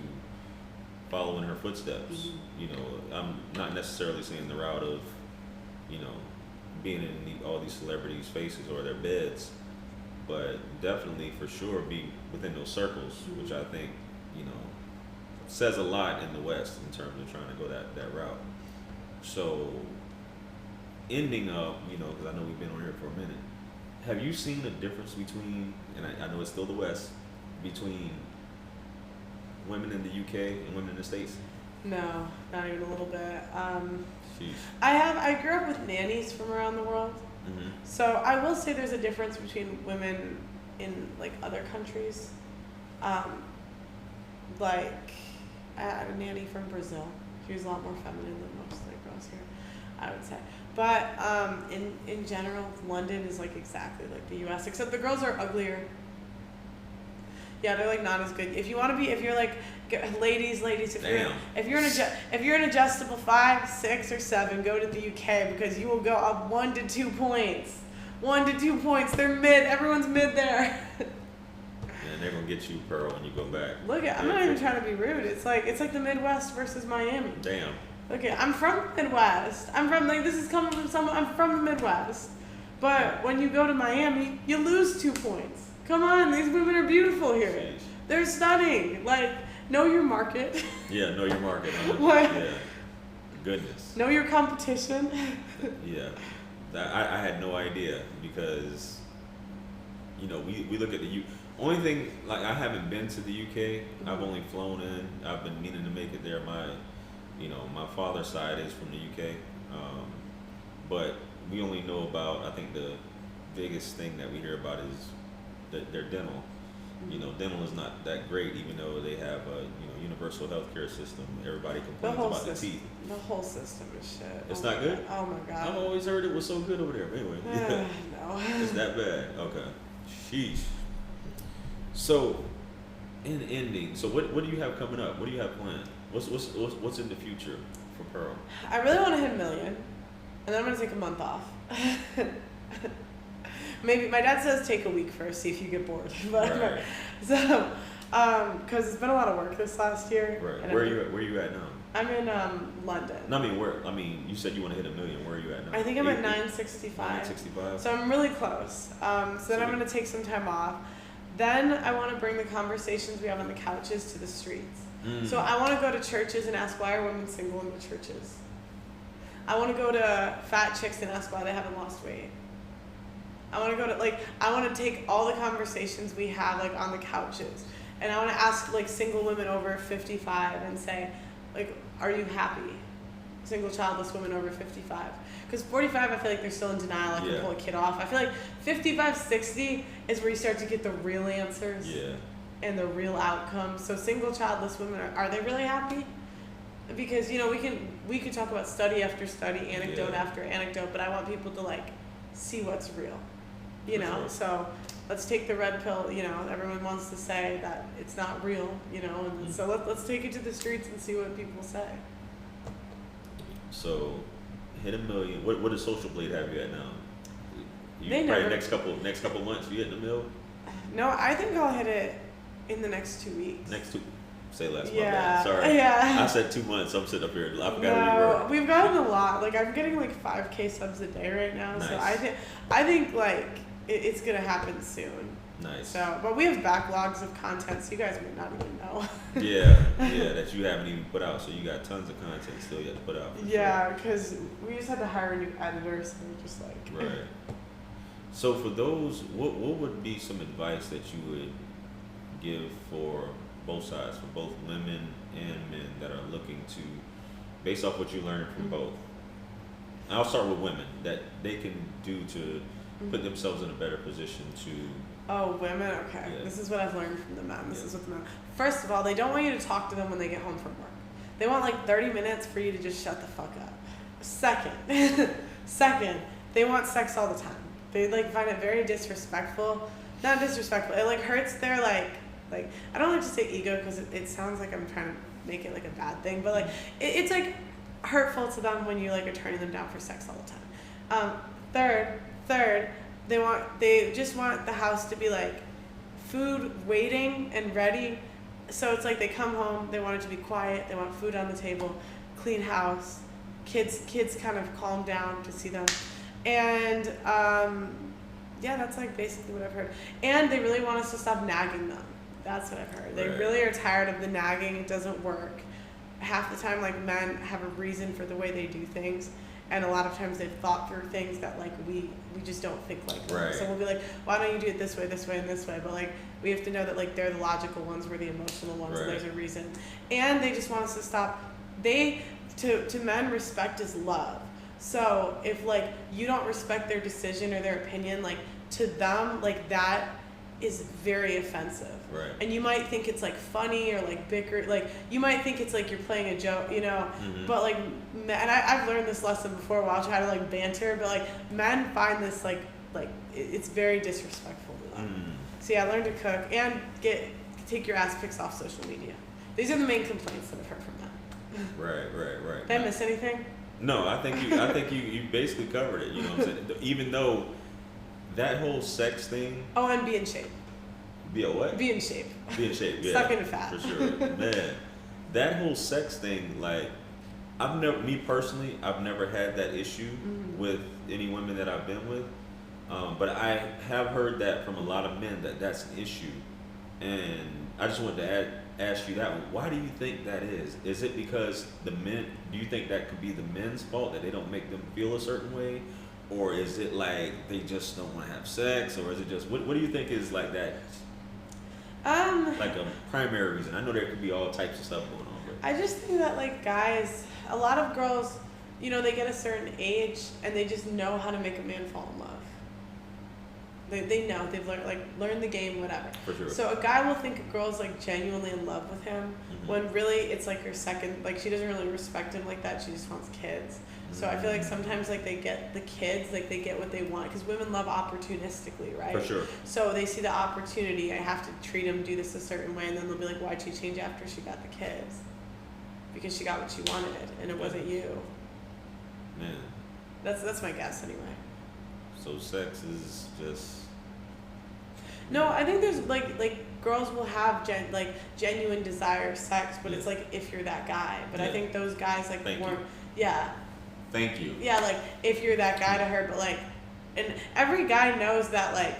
S1: follow in her footsteps. You know, I'm not necessarily saying the route of, you know, being in all these celebrities' faces or their beds, but definitely for sure be within those circles, which I think, you know, says a lot in the West in terms of trying to go that route. So ending up, you know, because I know we've been on here for a minute, have you seen a difference between, and I know it's still the West, between women in the UK and women in the States?
S2: No, not even a little bit.
S1: Sheesh.
S2: I grew up with nannies from around the world.
S1: Mm-hmm.
S2: So I will say there's a difference between women in like other countries. Like I had a nanny from Brazil. She was a lot more feminine than most like girls here, I would say. But in general, London is like exactly like the U.S. except the girls are uglier. Yeah, they're like not as good. If you want to be, if you're like ladies, if you're an adjustable 5, 6, or 7, go to the UK because you will go up 1 to 2 points. 1 to 2 points. They're mid. Everyone's mid there.
S1: Yeah, and they're gonna get you, Pearl, when you go back.
S2: Look at, I'm not even trying to be rude. It's like the Midwest versus Miami.
S1: Damn.
S2: Look at, I'm from the Midwest. I'm from, like, this is coming from someone, I'm from the Midwest. But when you go to Miami, you lose 2 points. Come on, these women are beautiful here.
S1: Jeez.
S2: They're stunning. Like, know your market.
S1: Yeah, know your market.
S2: What?
S1: Yeah. Goodness.
S2: Know your competition.
S1: Yeah. I had no idea because, you know, we look at the only thing, like, I haven't been to the UK. Mm-hmm. I've only flown in. I've been meaning to make it there. My father's side is from the UK. But we only know about, I think the biggest thing that we hear about is their dental. You know, dental is not that great, even though they have a universal healthcare system. Everybody complains about the teeth.
S2: The whole system is shit.
S1: It's not good?
S2: Oh my god.
S1: I've always heard it was so good over there. But anyway,
S2: no.
S1: It's that bad. Okay. Sheesh. So, in ending, so what do you have coming up? What do you have planned? What's in the future for Pearl?
S2: I really want to hit 1 million, and then I'm gonna take a month off. Maybe my dad says take a week first, see if you get bored. But
S1: right.
S2: So, because it's been a lot of work this last year.
S1: Right. Where are you at now?
S2: I'm in London.
S1: No, I mean where? I mean, you said you want to hit 1 million. Where are you at now?
S2: I think I'm at 965.
S1: 965.
S2: So I'm really close. So then I'm gonna take some time off. Then I want to bring the conversations we have on the couches to the streets. So I want to go to churches and ask why are women single in the churches. I want to go to fat chicks and ask why they haven't lost weight. I want to go to, I want to take all the conversations we have, on the couches. And I want to ask, single women over 55 and say, are you happy? Single childless women over 55. Because 45, I feel like they're still in denial. I can pull a kid off. I feel like 55, 60 is where you start to get the real answers.
S1: Yeah.
S2: And the real outcomes. So single childless women, are they really happy? Because, we could talk about study after study, anecdote after anecdote, but I want people to, see what's real.
S1: Sure.
S2: So let's take the red pill, everyone wants to say that it's not real, and so let's take it to the streets and see what people say.
S1: So hit 1 million. What does Social Blade have you at now?
S2: They
S1: probably
S2: never,
S1: next couple months you hit the mill?
S2: No, I think I'll hit it in the next 2 weeks.
S1: Say less.
S2: Yeah.
S1: My bad. Sorry.
S2: Yeah.
S1: I said 2 months. I'm sitting up here. I forgot where you were.
S2: We've gotten a lot. I'm getting 5K subs a day right now.
S1: Nice.
S2: So I think it's gonna happen soon.
S1: Nice.
S2: So, but we have backlogs of content, so you guys may not even know.
S1: yeah, that you haven't even put out. So you got tons of content still yet to put out.
S2: Yeah, because we just had to hire a new editor, so we're just
S1: Right. So for those, what would be some advice that you would give for both sides, for both women and men that are looking to, based off what you learned from both? I'll start with women, that they can do to put themselves in a better position to.
S2: Oh, women? Okay.
S1: Yeah.
S2: This is what I've learned from the men. This is what the men. First of all, they don't want you to talk to them when they get home from work. They want 30 minutes for you to just shut the fuck up. Second, they want sex all the time. They find it very disrespectful. Not disrespectful. It hurts their I don't like to say ego because it sounds like I'm trying to make it a bad thing, but it's hurtful to them when you are turning them down for sex all the time. Third, they just want the house to be food waiting and ready. So it's they come home, they want it to be quiet, they want food on the table, clean house, kids kind of calm down to see them. And that's basically what I've heard. And they really want us to stop nagging them. That's what I've heard. They really are tired of the nagging. It doesn't work. Half the time, men have a reason for the way they do things, and a lot of times they've thought through things that we just don't think like that.
S1: Right.
S2: So we'll be why don't you do it this way, and this way? But we have to know that they're the logical ones, we're the emotional ones, and there's a reason. And they just want us to stop. To men, respect is love. So if you don't respect their decision or their opinion, to them that is very offensive.
S1: Right.
S2: And you might think it's funny or bicker, you might think it's you're playing a joke, but and I've learned this lesson before while trying to banter, but men find this it's very disrespectful to them. So yeah, learn to cook and take your ass pics off social media. These are the main complaints that I've heard from them. Right. Did I miss anything?
S1: No, I think you basically covered it. You know what I'm saying? Even though that whole sex thing.
S2: Oh, and be in shape.
S1: Be a what?
S2: Be in shape.
S1: Be in shape, yeah.
S2: Stop getting fat.
S1: For sure. Man, that whole sex thing, like, me personally, I've never had that issue with any women that I've been with. But I have heard that from a lot of men that that's an issue. And I just wanted to ask you that one. Why do you think that is? Is it because do you think that could be the men's fault, that they don't make them feel a certain way? Or is it like they just don't want to have sex? Or is it just, what do you think is like that? Like a primary reason. I know there could be all types of stuff going on. But
S2: I just think that like guys, a lot of girls, you know, they get a certain age and they just know how to make a man fall in love. They know, they've learned the game, whatever.
S1: For sure.
S2: So a guy will think a girl's like genuinely in love with him when really it's like her second, like she doesn't really respect him like that, she just wants kids. So I feel like sometimes like they get the kids, like they get what they want, because women love opportunistically, right?
S1: For sure.
S2: So they see the opportunity, I have to treat him, do this a certain way, and then they'll be like, why'd she change after she got the kids? Because she got what she wanted, and it wasn't you.
S1: Man.
S2: That's my guess anyway.
S1: So sex is just...
S2: No, I think there's like girls will have genuine desire of sex, but it's like if you're that guy. But I think those guys like weren't. Yeah.
S1: Thank you.
S2: Yeah, like if you're that guy to her, but like, and every guy knows that like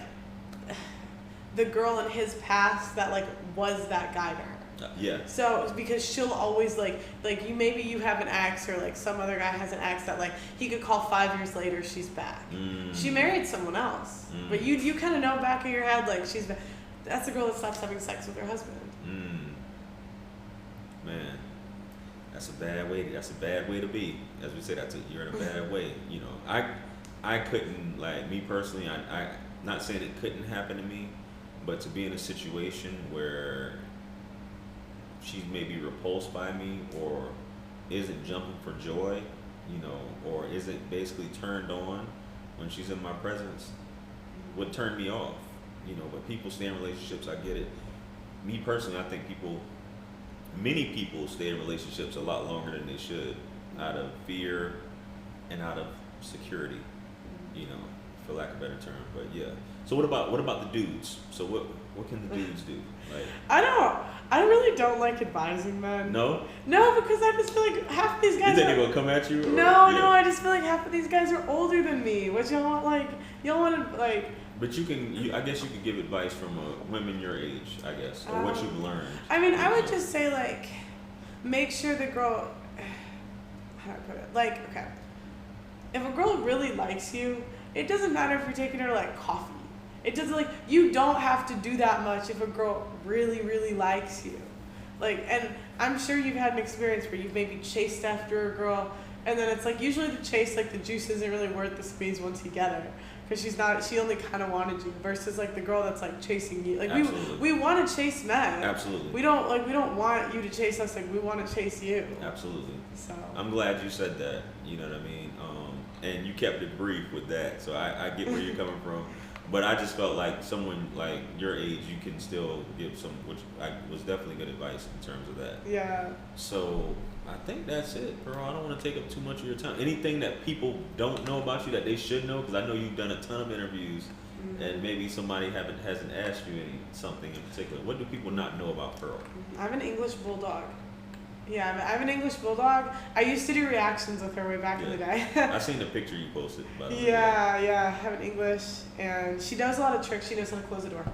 S2: the girl in his past that like was that guy to her.
S1: Yeah.
S2: So it's because she'll always like you have an ex, or like some other guy has an ex that like he could call 5 years later, she's back. She married someone else, but you kind of know back of your head like she's back. That's the girl that stops having sex with her husband.
S1: Man, that's a bad way. That's a bad way to be. As we say, you're in a bad way. You know, I couldn't, like, me personally. I not saying it couldn't happen to me, but to be in a situation where she's maybe repulsed by me, or isn't jumping for joy, you know, or isn't basically turned on when she's in my presence, would turn me off, you know. But people stay in relationships, I get it. Me personally, I think many people stay in relationships a lot longer than they should, out of fear and out of security, you know, for lack of a better term. But yeah. So what about the dudes? So what can the dudes do? Like,
S2: I really don't like advising men.
S1: No,
S2: because I just feel like half of these guys.
S1: You think they're gonna come at you?
S2: No, I just feel like half of these guys are older than me. What y'all want? Like, y'all want to like.
S1: But I guess you could give advice from women your age, I guess, or what you've learned.
S2: I mean, I would just say like, make sure the girl. How do I put it? Like, okay, if a girl really likes you, it doesn't matter if you're taking her to like coffee. It doesn't, like, you don't have to do that much if a girl really, really likes you. Like, and I'm sure you've had an experience where you've maybe chased after a girl, and then it's like, usually the chase, like, the juice isn't really worth the squeeze once you get her. Because she only kind of wanted you, versus, like, the girl that's, like, chasing you. Like, we want to chase men.
S1: Absolutely.
S2: We don't want you to chase us, like, we want to chase you.
S1: Absolutely.
S2: So.
S1: I'm glad you said that, you know what I mean? And you kept it brief with that, so I get where you're coming from. But I just felt like someone like your age, you can still give some, which was definitely good advice in terms of that.
S2: Yeah.
S1: So I think that's it, Pearl. I don't want to take up too much of your time. Anything that people don't know about you that they should know? Because I know you've done a ton of interviews, and maybe somebody hasn't asked you something in particular. What do people not know about Pearl?
S2: I have an English bulldog. Yeah, I have an English bulldog. I used to do reactions with her way back in the day.
S1: I seen the picture you posted, by the way.
S2: Yeah, I have an English, and she does a lot of tricks. She knows how to close the door.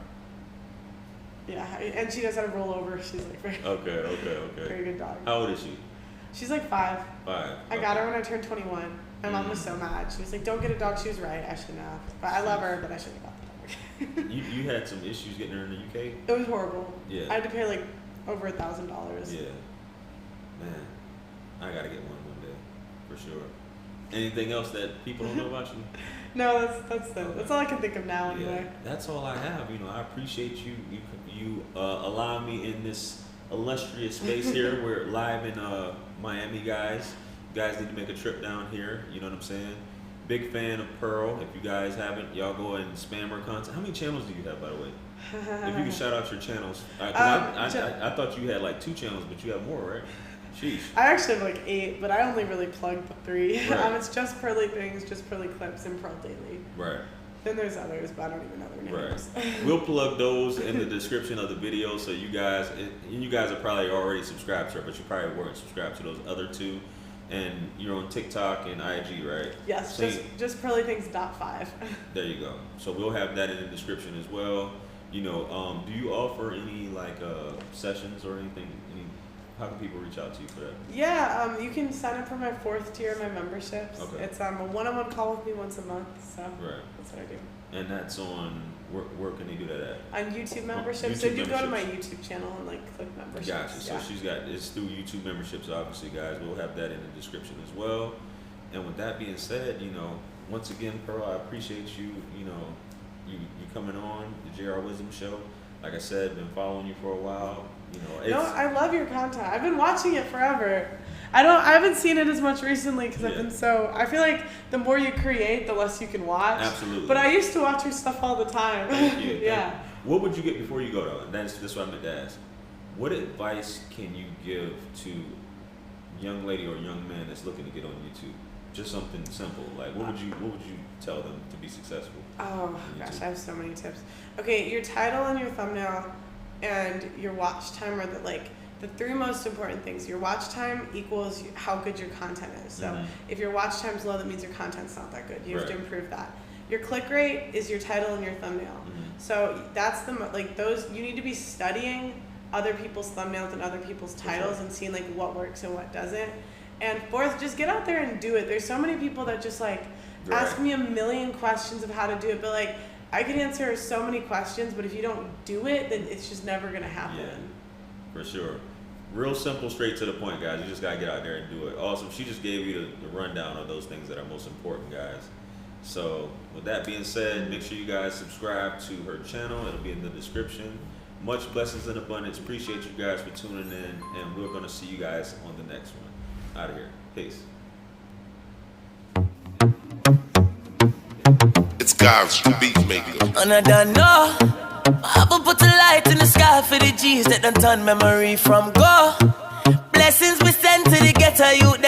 S2: Yeah, and she knows how to roll over. She's like very very good dog.
S1: How old is she?
S2: She's like 5.
S1: 5.
S2: I got her when I turned 21. My mom was so mad. She was like, "Don't get a dog." She was right. I shouldn't have. But I love her, but I shouldn't have got the dog.
S1: You had some issues getting her in the UK?
S2: It was horrible.
S1: Yeah.
S2: I had to pay like over $1,000.
S1: Yeah. Man, I gotta get one day, for sure. Anything else that people don't know about you?
S2: No, that's all I can think of now anyway.
S1: Yeah, that's all I have. You know, I appreciate you allowing me in this illustrious space here. We're live in Miami, guys. You guys need to make a trip down here. You know what I'm saying? Big fan of Pearl. If you guys haven't, y'all go and spam her content. How many channels do you have, by the way? If you can shout out your channels. I thought you had like 2 channels, but you have more, right? Sheesh.
S2: I actually have like 8, but I only really plugged the 3.
S1: Right.
S2: It's just Pearly Things, just Pearly Clips, and Pearl Daily.
S1: Right.
S2: Then there's others, but I don't even know their names.
S1: Right. We'll plug those in the description of the video, so you guys are probably already subscribed to her, but you probably weren't subscribed to those other two. And you're on TikTok and IG, right?
S2: Yes,
S1: so
S2: just pearlythings.5.
S1: There you go. So we'll have that in the description as well. You know, do you offer any like sessions or anything? How can people reach out to you for that?
S2: Yeah, you can sign up for my 4th tier of my memberships.
S1: Okay.
S2: It's a one-on-one call with me once a month, so
S1: right.
S2: That's what I do.
S1: And that's on, where can they do that at?
S2: On YouTube memberships. So do go to my YouTube channel and like click memberships.
S1: Gotcha. So it's through YouTube memberships, obviously, guys. We'll have that in the description as well. And with that being said, you know, once again, Pearl, I appreciate you, you know, you coming on the JR Wisdom Show. Like I said, been following you for a while. You know,
S2: I love your content. I've been watching it forever. I haven't seen it as much recently because I've been I feel like the more you create, the less you can watch.
S1: Absolutely.
S2: But I used to watch your stuff all the time.
S1: Thank you.
S2: Yeah.
S1: What would you get before you go though? And that's what I meant to ask. What advice can you give to a young lady or a young man that's looking to get on YouTube? Just something simple. Like what would you tell them to be successful?
S2: Oh gosh, I have so many tips. Okay, your title and your thumbnail and your watch time are the 3 most important things. Your watch time equals how good your content is. So if your watch time's low, that means your content's not that good. You have to improve that. Your click rate is your title and your thumbnail. So that's those, you need to be studying other people's thumbnails and other people's titles and seeing like what works and what doesn't. And 4th, just get out there and do it. There's so many people that just ask me a million questions of how to do it, but like I can answer so many questions, but if you don't do it, then it's just never gonna happen.
S1: Yeah, for sure. Real simple, straight to the point, guys. You just gotta get out there and do it. Awesome. She just gave you the rundown of those things that are most important, guys. So with that being said, make sure you guys subscribe to her channel. It'll be in the description. Much blessings and abundance. Appreciate you guys for tuning in, and we're gonna see you guys on the next one. Out of here. Peace.
S3: It's God's beat maker.
S4: And I don't know. I will put a light in the sky for the G's that done turn memory from go. Blessings we send to the ghetto youth.